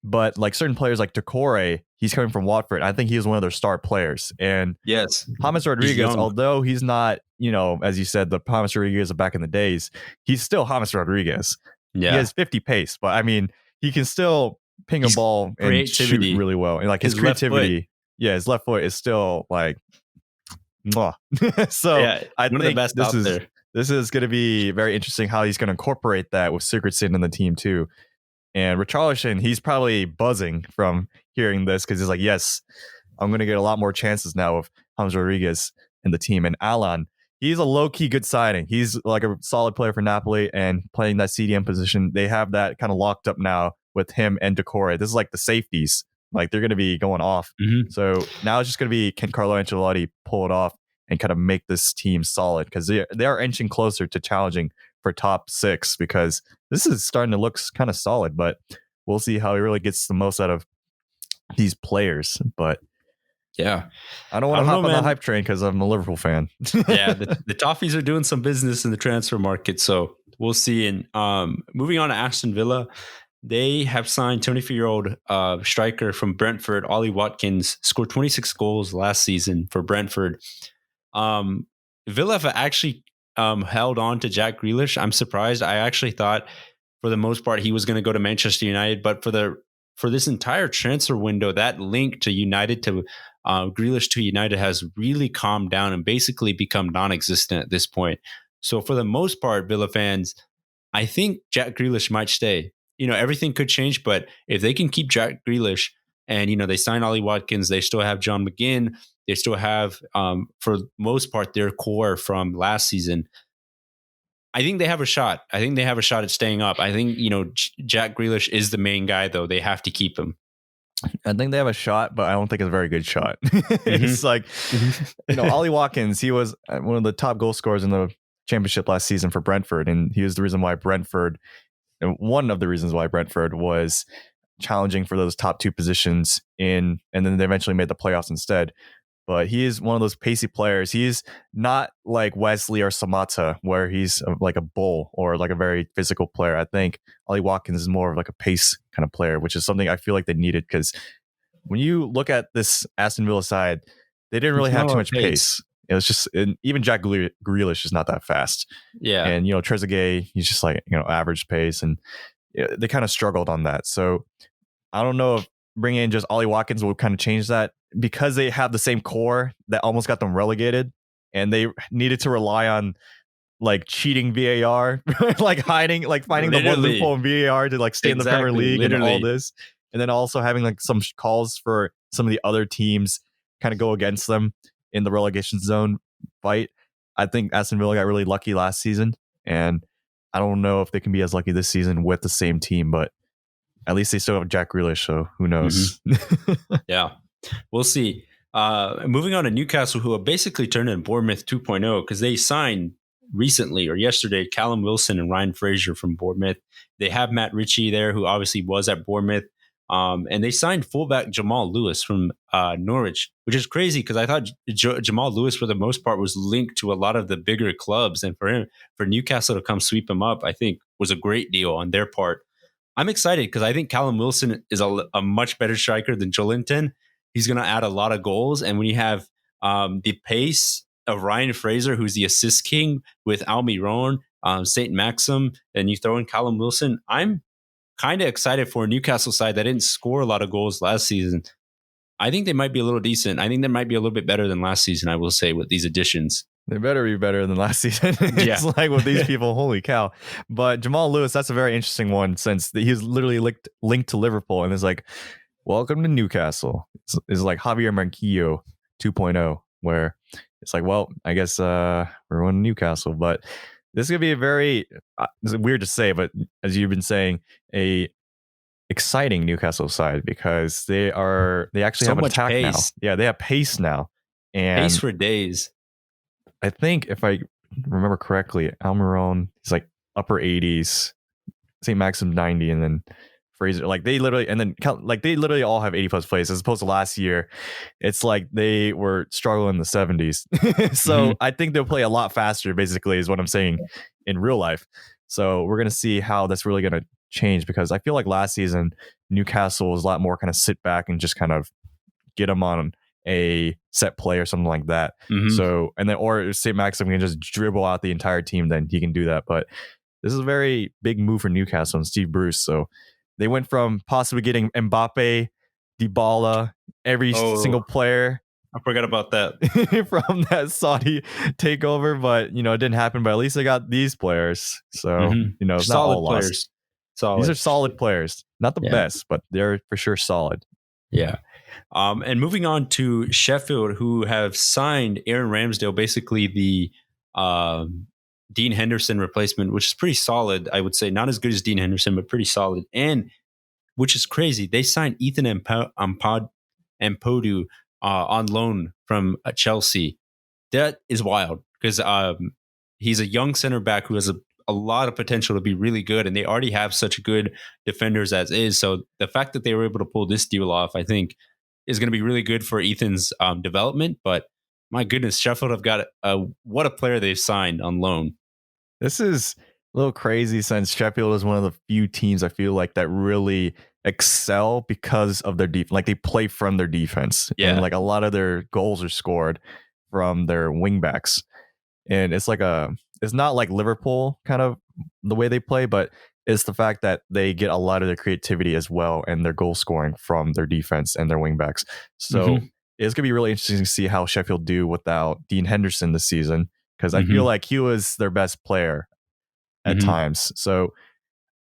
But like certain players like Decore, he's coming from Watford. I think he was one of their star players. And yes, James Rodriguez, although he's not, as you said, the James Rodriguez of back in the days, he's still James Rodriguez. Yeah. He has 50 pace, but I mean, he can still ping a ball and shoot really well. And like his creativity, his left foot is still like, so I think this is going to be very interesting how he's going to incorporate that with Sigurdsson in the team too. And Richarlison, he's probably buzzing from hearing this because he's like, yes, I'm going to get a lot more chances now with James Rodriguez in the team. And Alan, he's a low-key good signing. He's like a solid player for Napoli and playing that CDM position. They have that kind of locked up now with him and Decore. This is like the safeties. Like they're going to be going off. So now it's just going to be, can Carlo Ancelotti pull it off and kind of make this team solid? Because they are inching closer to challenging for top 6, because this is starting to look kind of solid, but we'll see how he really gets the most out of these players. But yeah, I don't want to hop on the hype train because I'm a Liverpool fan. Yeah, the Toffees are doing some business in the transfer market, so we'll see. And moving on to Aston Villa, they have signed 24-year-old striker from Brentford, Ollie Watkins, scored 26 goals last season for Brentford. Villa have actually held on to Jack Grealish. I'm surprised. I actually thought for the most part he was going to go to Manchester United, but for this entire transfer window, that link to United to Grealish to United has really calmed down and basically become non-existent at this point. So for the most part, Villa fans, I think Jack Grealish might stay. Everything could change, but if they can keep Jack Grealish and, they sign Ollie Watkins, they still have John McGinn, they still have, for the most part, their core from last season. I think they have a shot. I think they have a shot at staying up. I think, Jack Grealish is the main guy, though. They have to keep him. I think they have a shot, but I don't think it's a very good shot. It's like, Ollie Watkins, he was one of the top goal scorers in the championship last season for Brentford. And he was the reason why one of the reasons why Brentford was challenging for those top 2 positions and then they eventually made the playoffs instead. But he is one of those pacey players. He's not like Wesley or Samata, where he's like a bull or like a very physical player. I think Ollie Watkins is more of like a pace kind of player, which is something I feel like they needed, because when you look at this Aston Villa side, they didn't really have too much pace. It was just, and even Jack Grealish is not that fast. Yeah. And, Trezeguet, he's just like, average pace. And they kind of struggled on that. So I don't know if bringing in just Ollie Watkins will kind of change that, because they have the same core that almost got them relegated, and they needed to rely on like cheating VAR, like hiding, like finding the one loophole in VAR to like stay in the Premier League and all this. And then also having like some calls for some of the other teams kind of go against them in the relegation zone fight. I think Aston Villa got really lucky last season, and I don't know if they can be as lucky this season with the same team, but at least they still have Jack Grealish, so who knows? Mm-hmm. Yeah, we'll see. Moving on to Newcastle, who have basically turned in Bournemouth 2.0 because they signed recently or yesterday Callum Wilson and Ryan Fraser from Bournemouth. They have Matt Ritchie there, who obviously was at Bournemouth. And they signed fullback Jamal Lewis from Norwich, which is crazy because I thought Jamal Lewis, for the most part, was linked to a lot of the bigger clubs. And for Newcastle to come sweep him up, I think was a great deal on their part. I'm excited because I think Callum Wilson is a much better striker than Joelinton. He's going to add a lot of goals. And when you have the pace of Ryan Fraser, who's the assist king, with Almiron, St. Maxim, and you throw in Callum Wilson, I'm kind of excited for a Newcastle side that didn't score a lot of goals last season. I think they might be a little decent. I think they might be a little bit better than last season, I will say, with these additions. They better be better than last season. It's like with these people, holy cow. But Jamal Lewis, that's a very interesting one since he's literally linked to Liverpool and is like, welcome to Newcastle. It's like Javier Manquillo 2.0, where it's like, well, I guess we're going to Newcastle. But this is going to be a very, it's weird to say, but as you've been saying, a exciting Newcastle side because they actually have an attack pace now. Yeah, they have pace now. And pace for days. I think if I remember correctly, Almiron is like upper 80s, St. Maxim 90, and then Fraser, like they literally all have 80 plus plays as opposed to last year. It's like they were struggling in the 70s. So I think they'll play a lot faster, basically, is what I'm saying in real life. So we're going to see how that's really going to change because I feel like last season, Newcastle was a lot more kind of sit back and just kind of get them on a set play or something like that. So, and then, or St. Maxim can just dribble out the entire team, then he can do that. But this is a very big move for Newcastle and Steve Bruce. So they went from possibly getting Mbappe, Dybala, every single player. I forgot about that. From that Saudi takeover, but it didn't happen. But at least they got these players. So, it's not all lost. These are solid players. Not the best, but they're for sure solid. Yeah. And moving on to Sheffield, who have signed Aaron Ramsdale, basically the Dean Henderson replacement, which is pretty solid, I would say. Not as good as Dean Henderson, but pretty solid. And which is crazy, they signed Ethan Ampadu on loan from Chelsea. That is wild because he's a young center back who has a lot of potential to be really good, and they already have such good defenders as is. So the fact that they were able to pull this deal off, I think, is going to be really good for Ethan's development. But my goodness, Sheffield have got what a player they've signed on loan. This is a little crazy since Sheffield is one of the few teams I feel like that really excel because of their defense. Like they play from their defense. Yeah. And like a lot of their goals are scored from their wingbacks. And it's not like Liverpool kind of the way they play, but it's the fact that they get a lot of their creativity as well and their goal scoring from their defense and their wingbacks. So it's going to be really interesting to see how Sheffield do without Dean Henderson this season, because I feel like he was their best player at times. So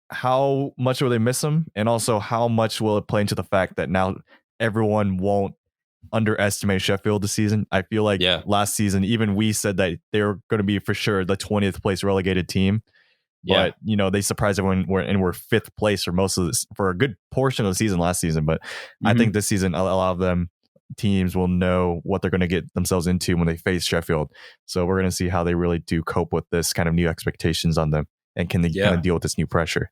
how much will they miss him? And also how much will it play into the fact that now everyone won't underestimate Sheffield this season? I feel like last season, even we said that they were going to be for sure the 20th place relegated team. But they surprised everyone and were 5th place for most of this for a good portion of the season last season. But I think this season a lot of them teams will know what they're going to get themselves into when they face Sheffield. So we're going to see how they really do cope with this kind of new expectations on them, and can they kind of deal with this new pressure.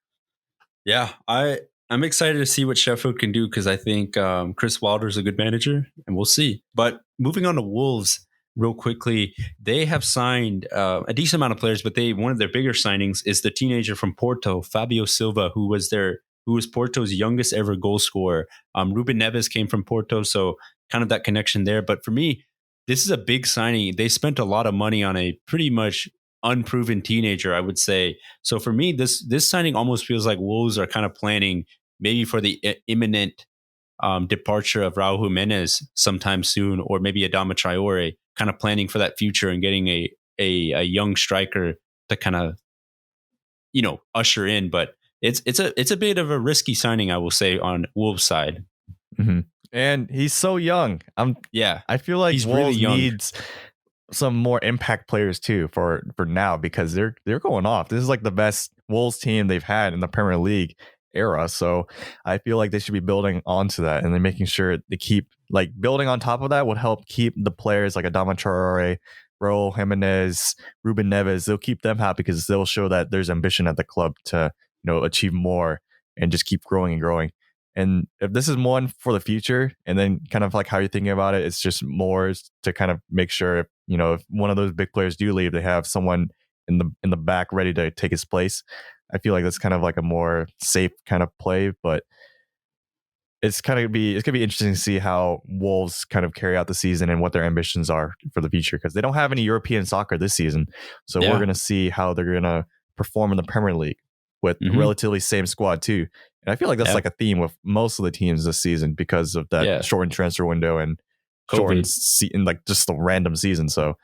Yeah, I'm excited to see what Sheffield can do because I think Chris Wilder is a good manager, and we'll see. But moving on to Wolves real quickly, they have signed a decent amount of players, but one of their bigger signings is the teenager from Porto, Fabio Silva, who was Porto's youngest ever goal scorer. Ruben Neves came from Porto, so kind of that connection there. But for me, this is a big signing. They spent a lot of money on a pretty much unproven teenager, I would say. So for me, this signing almost feels like Wolves are kind of planning maybe for the imminent departure of Raul Jimenez sometime soon, or maybe Adama Traore, kind of planning for that future and getting a young striker to kind of, usher in. But it's a bit of a risky signing, I will say, on Wolves' side. Mm-hmm. And he's so young. I feel like he's Wolves really young. needs some more impact players too for now, because they're going off. This is like the best Wolves team they've had in the Premier League era. So I feel like they should be building onto that, and then making sure they keep like building on top of that would help keep the players like Adama Traore, Raul Jimenez, Ruben Neves. They'll keep them happy because they'll show that there's ambition at the club to achieve more and just keep growing and growing. And if this is one for the future, and then kind of like how you're thinking about it, it's just more to kind of make sure if one of those big players do leave, they have someone in the back ready to take his place. I feel like that's kind of like a more safe kind of play, but it's gonna be interesting to see how Wolves kind of carry out the season and what their ambitions are for the future, because they don't have any European soccer this season. So we're gonna see how they're gonna perform in the Premier League with relatively same squad too. And I feel like that's like a theme with most of the teams this season because of that shortened transfer window and shortened like just the random season. So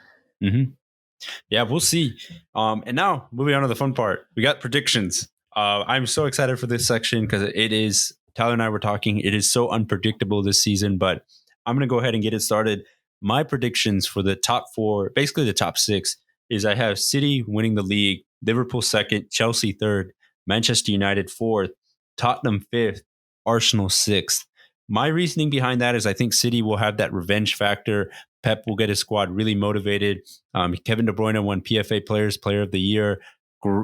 yeah, we'll see. And now moving on to the fun part, we got predictions. I'm so excited for this section because it is, Tyler and I were talking, it is so unpredictable this season, but I'm going to go ahead and get it started. My predictions for the top four, basically the top six, is I have City winning the league, Liverpool second, Chelsea third, Manchester United fourth, Tottenham fifth, Arsenal sixth. My reasoning behind that is I think City will have that revenge factor. Pep will get his squad really motivated. Kevin De Bruyne won PFA Player of the Year.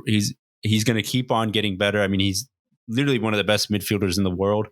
He's going to keep on getting better. I mean, he's literally one of the best midfielders in the world.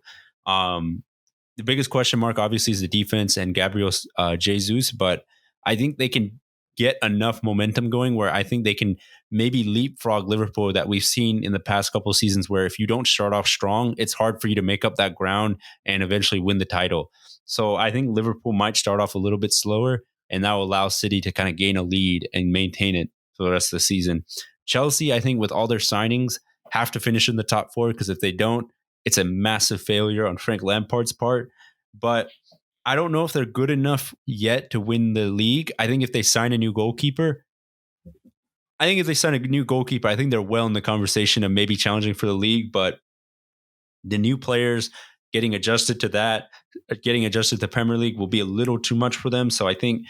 The biggest question mark, obviously, is the defense and Gabriel Jesus, but I think they can get enough momentum going where I think they can maybe leapfrog Liverpool that we've seen in the past couple of seasons, where if you don't start off strong, it's hard for you to make up that ground and eventually win the title. So I think Liverpool might start off a little bit slower, and that will allow City to kind of gain a lead and maintain it for the rest of the season. Chelsea, I think with all their signings, have to finish in the top four, because if they don't, it's a massive failure on Frank Lampard's part. But I don't know if they're good enough yet to win the league. I think if they sign a new goalkeeper, I think they're well in the conversation of maybe challenging for the league. But the new players getting adjusted to that, getting adjusted to Premier League will be a little too much for them. So I think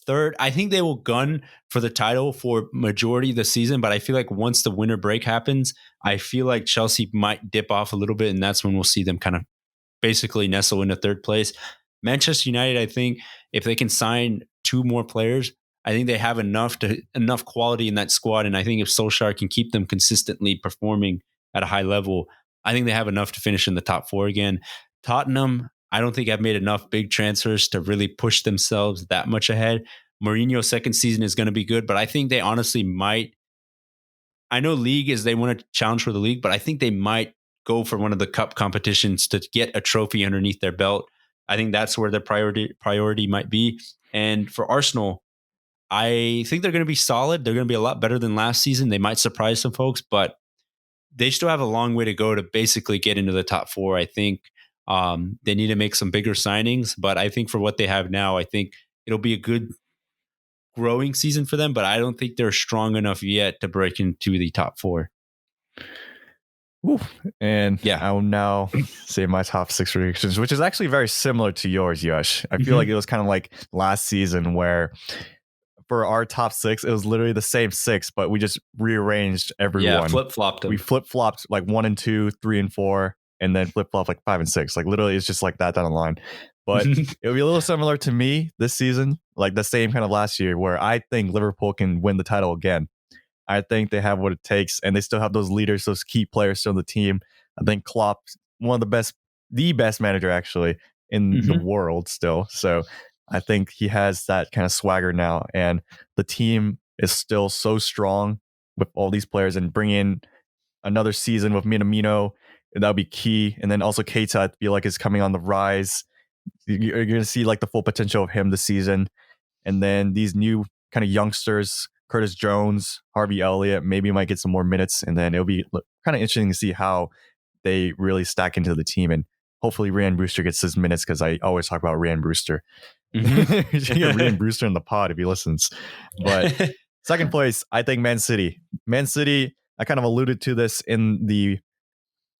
third, I think they will gun for the title for majority of the season. But I feel like once the winter break happens, I feel like Chelsea might dip off a little bit, and that's when we'll see them kind of basically nestle into third place. Manchester United, I think if they can sign two more players, I think they have enough quality in that squad. And I think if Solskjaer can keep them consistently performing at a high level, I think they have enough to finish in the top four again. Tottenham, I don't think I've made enough big transfers to really push themselves that much ahead. Mourinho's second season is going to be good, but I think they honestly might. I know league is they want to challenge for the league, but I think they might go for one of the cup competitions to get a trophy underneath their belt. I think that's where their priority might be. And for Arsenal, I think they're going to be solid. They're going to be a lot better than last season. They might surprise some folks, but they still have a long way to go to basically get into the top four. I think they need to make some bigger signings, but I think for what they have now, I think it'll be a good growing season for them, but I don't think they're strong enough yet to break into the top four. Ooh. And I will now say my top six predictions, which is actually very similar to yours, Yash. I feel like it was kind of like last season where for our top six, it was literally the same six, but we just rearranged everyone. Yeah, flip-flopped them. We flip-flopped like 1 and 2, 3 and 4, and then flip-flopped like 5 and 6. Like literally it's just like that down the line. But it'll be a little similar to me this season, like the same kind of last year, where I think Liverpool can win the title again. I think they have what it takes, and they still have those leaders, those key players still on the team. I think Klopp, the best manager actually in the world still. So I think he has that kind of swagger now, and the team is still so strong with all these players, and bring in another season with Minamino, that'll be key. And then also Keita, I feel like is coming on the rise. You're going to see like the full potential of him this season. And then these new kind of youngsters, Curtis Jones, Harvey Elliott, maybe might get some more minutes. And then it'll be kind of interesting to see how they really stack into the team. And hopefully Ryan Brewster gets his minutes, because I always talk about Ryan Brewster. You should get Ryan Brewster in the pod if he listens. But second place, I think Man City. Man City, I kind of alluded to this in the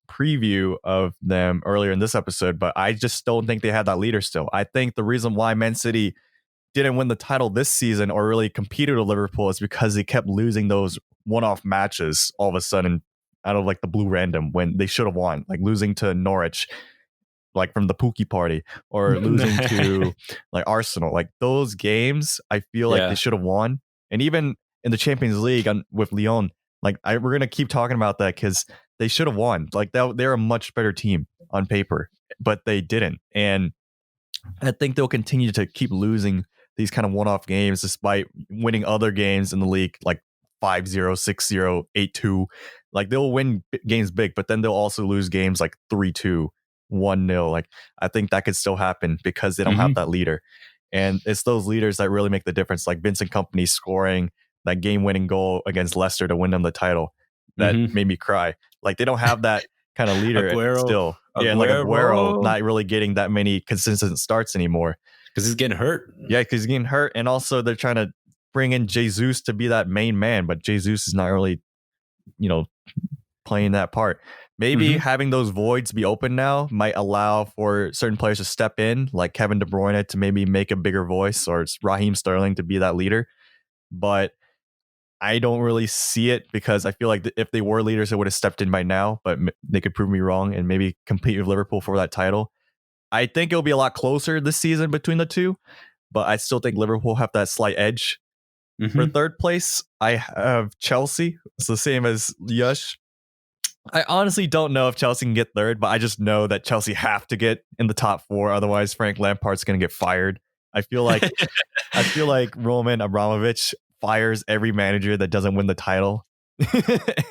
preview of them earlier in this episode, but I just don't think they have that leader still. I think the reason why Man City didn't win the title this season or really competed with Liverpool is because they kept losing those one-off matches all of a sudden out of like the blue random when they should have won, like losing to Norwich, like from the Pookie party, or losing to like Arsenal. Like those games, I feel like they should have won. And even in the Champions League with Lyon, like we're going to keep talking about that because they should have won. Like they're a much better team on paper, but they didn't. And I think they'll continue to keep losing these kind of one-off games despite winning other games in the league, like 5-0, 6-0, 8-2. Like they'll win games big, but then they'll also lose games like 3-2, 1-0. Like I think that could still happen because they don't have that leader. And it's those leaders that really make the difference, like Vincent Kompany scoring that game-winning goal against Leicester to win them the title. That made me cry. Like they don't have that kind of leader still. Yeah, and like Aguero not really getting that many consistent starts anymore. Because he's getting hurt. Yeah, because he's getting hurt. And also they're trying to bring in Jesus to be that main man, but Jesus is not really, playing that part. Maybe having those voids be open now might allow for certain players to step in, like Kevin De Bruyne to maybe make a bigger voice, or Raheem Sterling to be that leader. But I don't really see it because I feel like if they were leaders, they would have stepped in by now, but they could prove me wrong and maybe compete with Liverpool for that title. I think it'll be a lot closer this season between the two, but I still think Liverpool have that slight edge. For third place, I have Chelsea. It's the same as Yash. I honestly don't know if Chelsea can get third, but I just know that Chelsea have to get in the top four. Otherwise, Frank Lampard's going to get fired. I feel like Roman Abramovich fires every manager that doesn't win the title.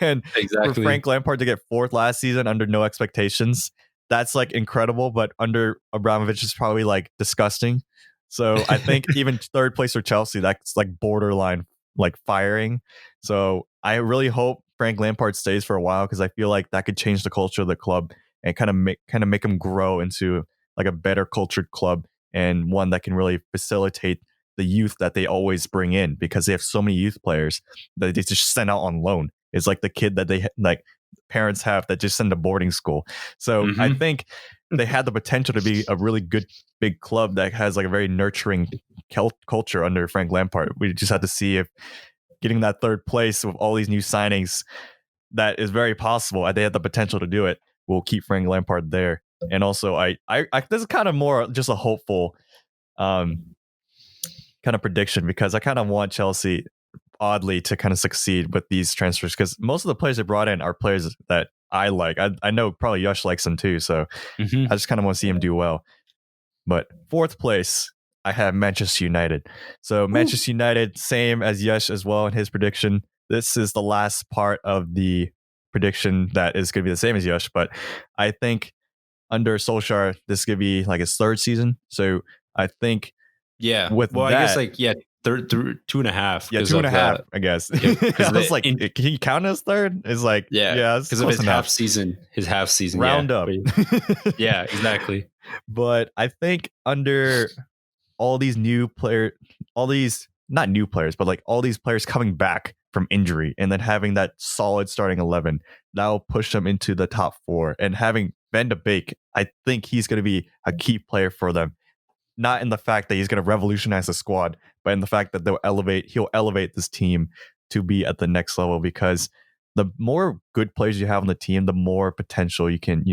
And for Frank Lampard to get fourth last season under no expectations, that's like incredible. But under Abramovich is probably like disgusting. So I think even third place for Chelsea, that's like borderline like firing. So I really hope Frank Lampard stays for a while because I feel like that could change the culture of the club and kind of make them grow into like a better cultured club and one that can really facilitate the youth that they always bring in because they have so many youth players that they just send out on loan. It's like the kid that they like parents have that just send to boarding school. So I think they had the potential to be a really good big club that has like a very nurturing culture under Frank Lampard. We just have to see if getting that third place with all these new signings, that is very possible. They have the potential to do it. Will keep Frank Lampard there. And also, I this is kind of more just a hopeful kind of prediction because I kind of want Chelsea oddly to kind of succeed with these transfers because most of the players they brought in are players that I like. I know probably Yash likes them too, so I just kind of want to see him do well. But fourth place, I have Manchester United. So Manchester United, same as Yash as well in his prediction. This is the last part of the prediction that is going to be the same as Yash, but I think under Solskjaer, this could be like his third season. So I think with that, I guess like third through 2.5. Yeah, 2.5, I guess. I was like, can you count as third? It's like, because of his half season. Round up. Yeah, exactly. But I think under all these new players, not new players, but like all these players coming back from injury and then having that solid starting 11, that will push them into the top four. And having Van de Beek, I think he's going to be a key player for them. Not in the fact that he's going to revolutionize the squad, but in the fact that he'll elevate this team to be at the next level because the more good players you have on the team, the more potential you can,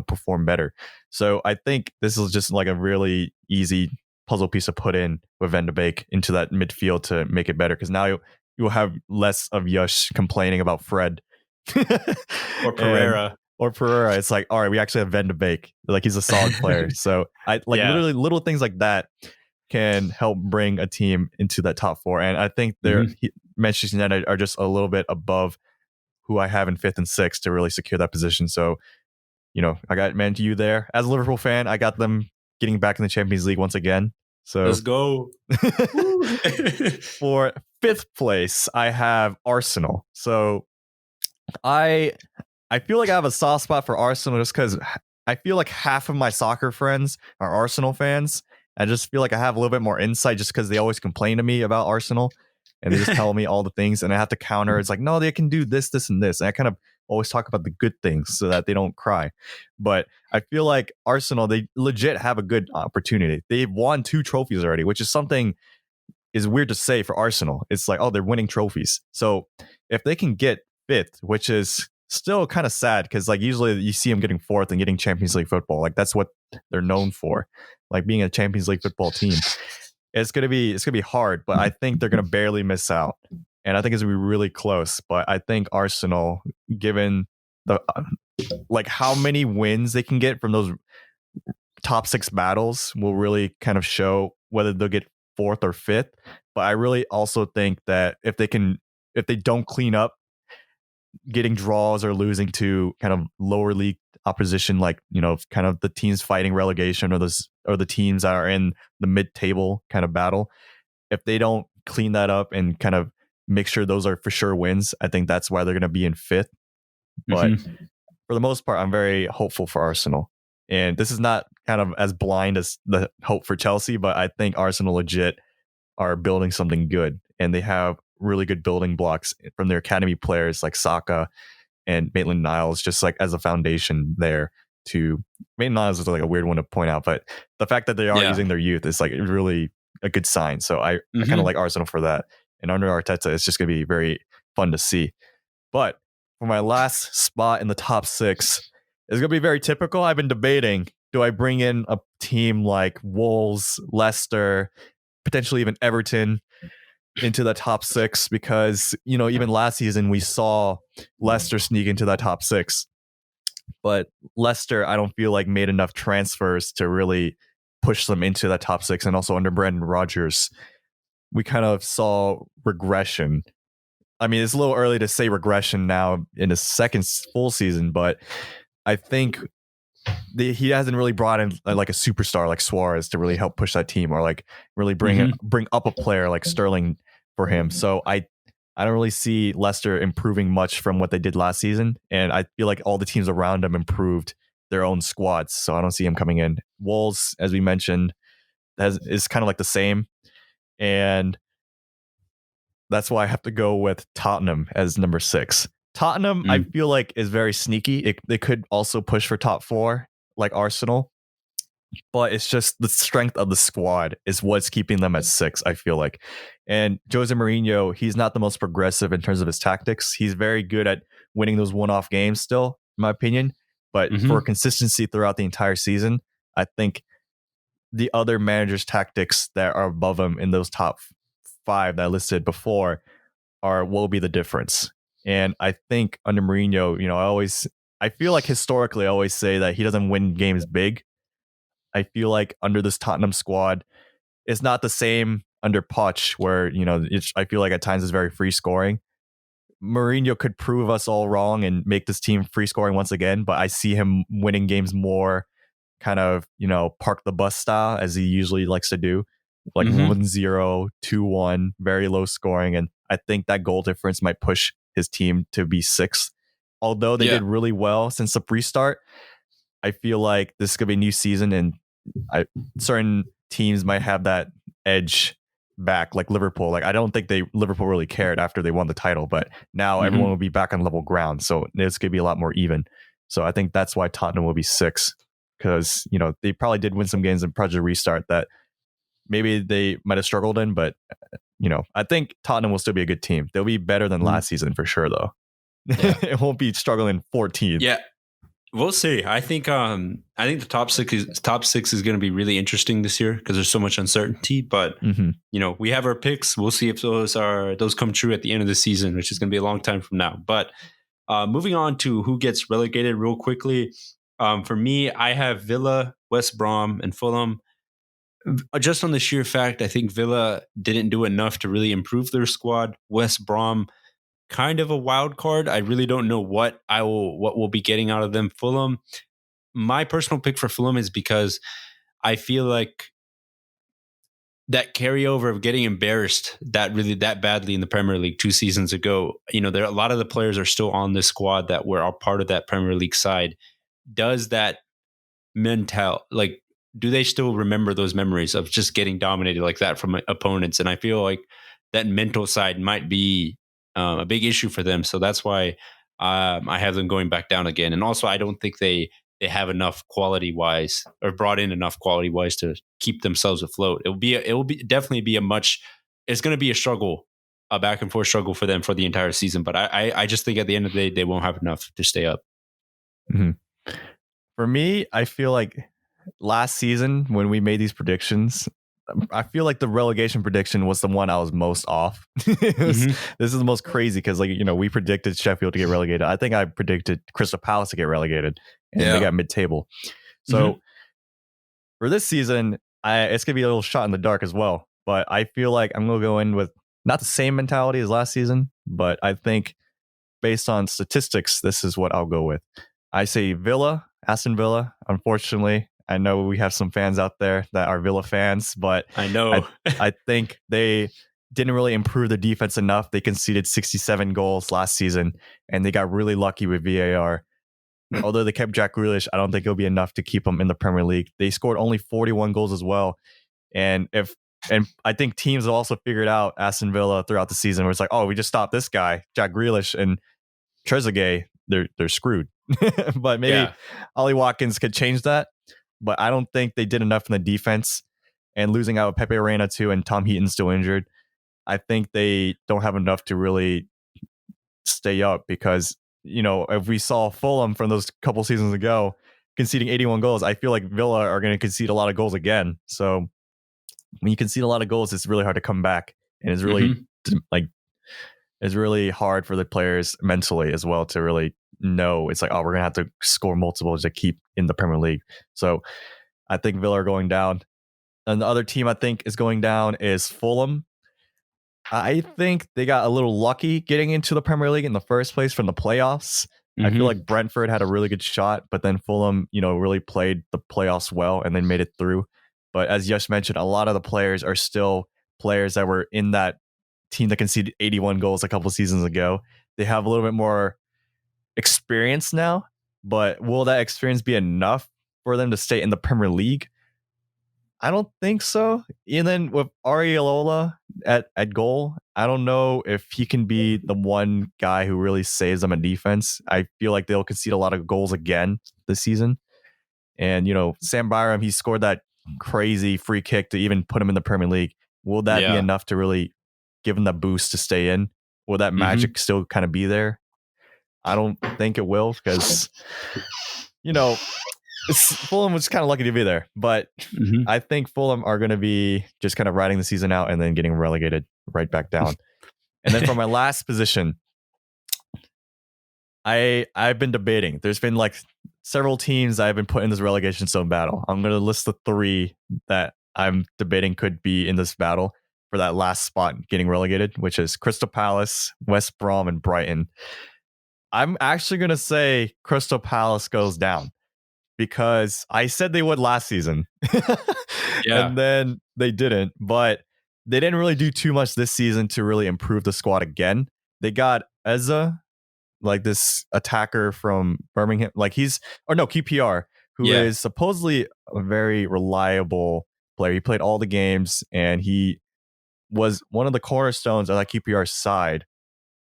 perform better. So I think this is just like a really easy puzzle piece to put in with Van de Beek into that midfield to make it better. Because now you'll have less of Yash complaining about Fred or Pereira. It's like, all right, we actually have Van de Beek. Like he's a solid player. So I literally little things like that can help bring a team into that top four. And I think Manchester United are just a little bit above who I have in fifth and sixth to really secure that position. So, I got Man U there. As a Liverpool fan, I got them getting back in the Champions League once again. So let's go. For fifth place, I have Arsenal. So I feel like I have a soft spot for Arsenal just because I feel like half of my soccer friends are Arsenal fans. I just feel like I have a little bit more insight just because they always complain to me about Arsenal. and they just tell me all the things, and I have to counter. It's like, no, they can do this, this, and this. And I kind of always talk about the good things so that they don't cry. But I feel like Arsenal, they legit have a good opportunity. They've won 2 trophies already, which is something is weird to say for Arsenal. It's like, oh, they're winning trophies. So if they can get 5th, which is still kind of sad because like usually you see them getting 4th and getting Champions League football. Like that's what they're known for, like being a Champions League football team. It's gonna be hard, but I think they're gonna barely miss out, and I think it's gonna be really close. But I think Arsenal, given the like how many wins they can get from those top 6 battles, will really kind of show whether they'll get 4th or 5th. But I really also think that if they don't clean up getting draws or losing to kind of lower league opposition, like, you know, kind of the teams fighting relegation or the teams that are in the mid-table kind of battle, if they don't clean that up and kind of make sure those are for sure wins, I think that's why they're going to be in 5th. But for the most part, I'm very hopeful for Arsenal. And this is not kind of as blind as the hope for Chelsea, but I think Arsenal legit are building something good. And they have really good building blocks from their academy players like Saka and Maitland-Niles, just like as a foundation there. To Maitland-Niles is like a weird one to point out, but the fact that they are using their youth is like really a good sign. So I kind of like Arsenal for that. And under Arteta, it's just going to be very fun to see. But for my last spot in the top 6, it's going to be very typical. I've been debating, do I bring in a team like Wolves, Leicester, potentially even Everton into the top 6? Because, you know, even last season we saw Leicester sneak into that top 6. But Leicester, I don't feel like made enough transfers to really push them into that top 6. And also under Brendan Rodgers, we kind of saw regression. I mean, it's a little early to say regression now in his second full season, but I think he hasn't really brought in like a superstar like Suarez to really help push that team, or like really bring up a player like Sterling for him. So I don't really see Leicester improving much from what they did last season, and I feel like all the teams around them improved their own squads, so I don't see him coming in. Wolves, as we mentioned, is kind of like the same, and that's why I have to go with Tottenham as number 6. Tottenham, I feel like, is very sneaky. They could also push for top 4 like Arsenal, but it's just the strength of the squad is what's keeping them at 6, I feel like. And Jose Mourinho, he's not the most progressive in terms of his tactics. He's very good at winning those one-off games still, in my opinion. But for consistency throughout the entire season, I think the other managers' tactics that are above him in those top 5 that I listed before will be the difference. And I think under Mourinho, you know, I feel like historically I always say that he doesn't win games big. I feel like under this Tottenham squad, it's not the same under Poch, where, you know, I feel like at times it's very free scoring. Mourinho could prove us all wrong and make this team free scoring once again, but I see him winning games more kind of, you know, park the bus style, as he usually likes to do, like 1-0, 2-1, very low scoring. And I think that goal difference might push his team to be 6th. Although they did really well since the restart, I feel like this is going to be a new season, and certain teams might have that edge back, like Liverpool. Like, I don't think Liverpool really cared after they won the title, but now everyone will be back on level ground. So it's going to be a lot more even. So I think that's why Tottenham will be 6, because, you know, they probably did win some games in Project Restart that maybe they might have struggled in, but, you know, I think Tottenham will still be a good team. They'll be better than last season for sure, though. Yeah. It won't be struggling 14th. Yeah. We'll see. I think the top six is going to be really interesting this year because there's so much uncertainty. But you know, we have our picks. We'll see if those come true at the end of the season, which is going to be a long time from now. But moving on to who gets relegated real quickly. For me, I have Villa, West Brom, and Fulham. Just on the sheer fact, I think Villa didn't do enough to really improve their squad. West Brom, kind of a wild card. I really don't know what we'll be getting out of them. Fulham, my personal pick for Fulham is because I feel like that carryover of getting embarrassed that badly in the Premier League 2 seasons ago, you know, a lot of the players are still on this squad that were a part of that Premier League side. Does that do they still remember those memories of just getting dominated like that from opponents? And I feel like that mental side might be a big issue for them. So that's why I have them going back down again. And also, I don't think they have enough quality wise, or brought in enough quality wise to keep themselves afloat. It will definitely be it's going to be a struggle, a back and forth struggle for them for the entire season. But I just think at the end of the day, they won't have enough to stay up. Mm-hmm. For me, I feel like last season when we made these predictions, I feel like the relegation prediction was the one I was most off. This is the most crazy because, like, we predicted Sheffield to get relegated. I think I predicted Crystal Palace to get relegated, and they got mid-table. So for this season, it's gonna be a little shot in the dark as well. But I feel like I'm gonna go in with not the same mentality as last season, but I think based on statistics, this is what I'll go with. I say Aston Villa. Unfortunately, I know we have some fans out there that are Villa fans, but I know I think they didn't really improve the defense enough. They conceded 67 goals last season, and they got really lucky with VAR. Although they kept Jack Grealish, I don't think it'll be enough to keep them in the Premier League. They scored only 41 goals as well. And I think teams have also figured out Aston Villa throughout the season where it's like, oh, we just stopped this guy, Jack Grealish and Trezeguet, they're screwed. But maybe Ollie Watkins could change that. But I don't think they did enough in the defense. And losing out with Pepe Reina too, and Tom Heaton's still injured, I think they don't have enough to really stay up because, if we saw Fulham from those couple seasons ago conceding 81 goals, I feel like Villa are going to concede a lot of goals again. So when you concede a lot of goals, it's really hard to come back. And it's really it's really hard for the players mentally as well to really know. It's like, oh, we're going to have to score multiples to keep in the Premier League. So I think Villa are going down. And the other team I think is going down is Fulham. I think they got a little lucky getting into the Premier League in the first place from the playoffs. I feel like Brentford had a really good shot, but then Fulham, really played the playoffs well and then made it through. But as Yash mentioned, a lot of the players are still players that were in that team that conceded 81 goals a couple seasons ago. They have a little bit more experience now, but will that experience be enough for them to stay in the Premier League? I don't think so. And then with Areola at goal, I don't know if he can be the one guy who really saves them in defense. I feel like they'll concede a lot of goals again this season. And, Sam Byram, he scored that crazy free kick to even put him in the Premier League. Will that be enough to really give him the boost to stay in? Will that magic still kind of be there? I don't think it will because, Fulham was kind of lucky to be there, but I think Fulham are going to be just kind of riding the season out and then getting relegated right back down. And then for my last position, I've been debating. There's been like several teams I've been put in this relegation zone battle. I'm going to list the 3 that I'm debating could be in this battle for that last spot getting relegated, which is Crystal Palace, West Brom, and Brighton. I'm actually going to say Crystal Palace goes down, because I said they would last season. And then they didn't. But they didn't really do too much this season to really improve the squad again. They got Eza, like this attacker from Birmingham. Like QPR, who is supposedly a very reliable player. He played all the games, and he was one of the cornerstones of that QPR side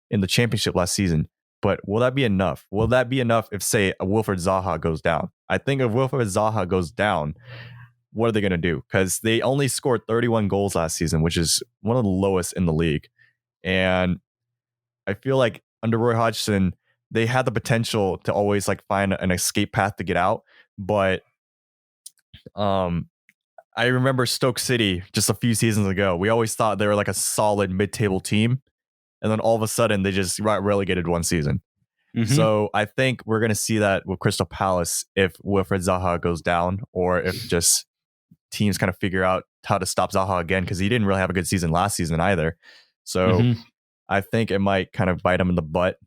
in the championship last season. But will that be enough? Will that be enough if, say, a Wilfred Zaha goes down? I think if Wilfred Zaha goes down, what are they going to do? Because they only scored 31 goals last season, which is one of the lowest in the league. And I feel like under Roy Hodgson, they had the potential to always like find an escape path to get out. But I remember Stoke City just a few seasons ago. We always thought they were like a solid mid-table team. And then all of a sudden, they just got relegated one season. So I think we're going to see that with Crystal Palace if Wilfred Zaha goes down, or if just teams kind of figure out how to stop Zaha again, because he didn't really have a good season last season either. So I think it might kind of bite them in the butt,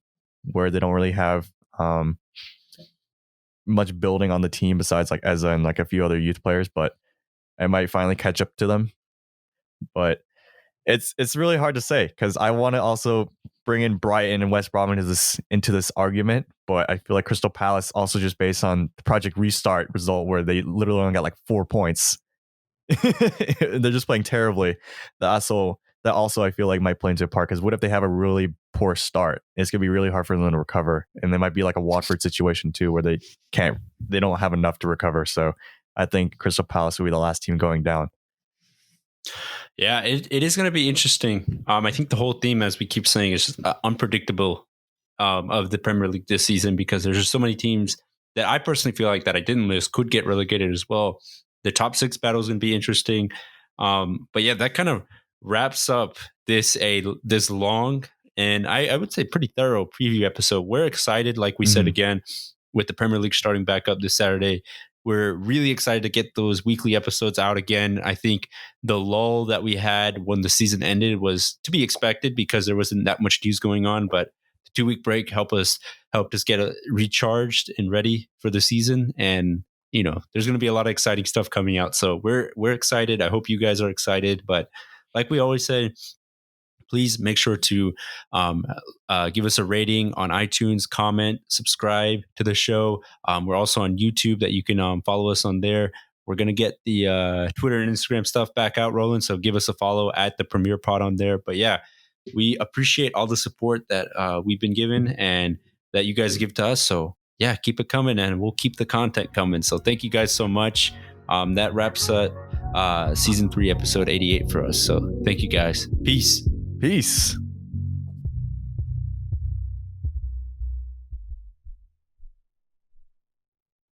where they don't really have much building on the team besides like Eza and like a few other youth players, but it might finally catch up to them. But it's really hard to say, because I want to also bring in Brighton and West Brom into this argument, but I feel like Crystal Palace, also just based on the Project Restart result where they literally only got like 4 points, they're just playing terribly. They also that also I feel like might play into a part, because what if they have a really poor start? It's gonna be really hard for them to recover, and there might be like a Watford situation too, where they don't have enough to recover. So I think Crystal Palace will be the last team going down. Yeah, it is going to be interesting. I think the whole theme, as we keep saying, is just unpredictable of the Premier League this season, because there's just so many teams that I personally feel like that I didn't list could get relegated as well. The top 6 battle is going to be interesting. But yeah, that kind of wraps up this long and I would say pretty thorough preview episode. We're excited, like we said again, with the Premier League starting back up this Saturday. We're really excited to get those weekly episodes out again. I think the lull that we had when the season ended was to be expected, because there wasn't that much news going on. But the 2-week break helped us get recharged and ready for the season. And there's going to be a lot of exciting stuff coming out. So we're excited. I hope you guys are excited. But like we always say, please make sure to give us a rating on iTunes, comment, subscribe to the show. We're also on YouTube, that you can follow us on there. We're going to get the Twitter and Instagram stuff back out rolling, so give us a follow at the Premier Pod on there. But yeah, we appreciate all the support that we've been given and that you guys give to us. So yeah, keep it coming, and we'll keep the content coming. So thank you guys so much. That wraps up season 3, episode 88 for us. So thank you guys. Peace.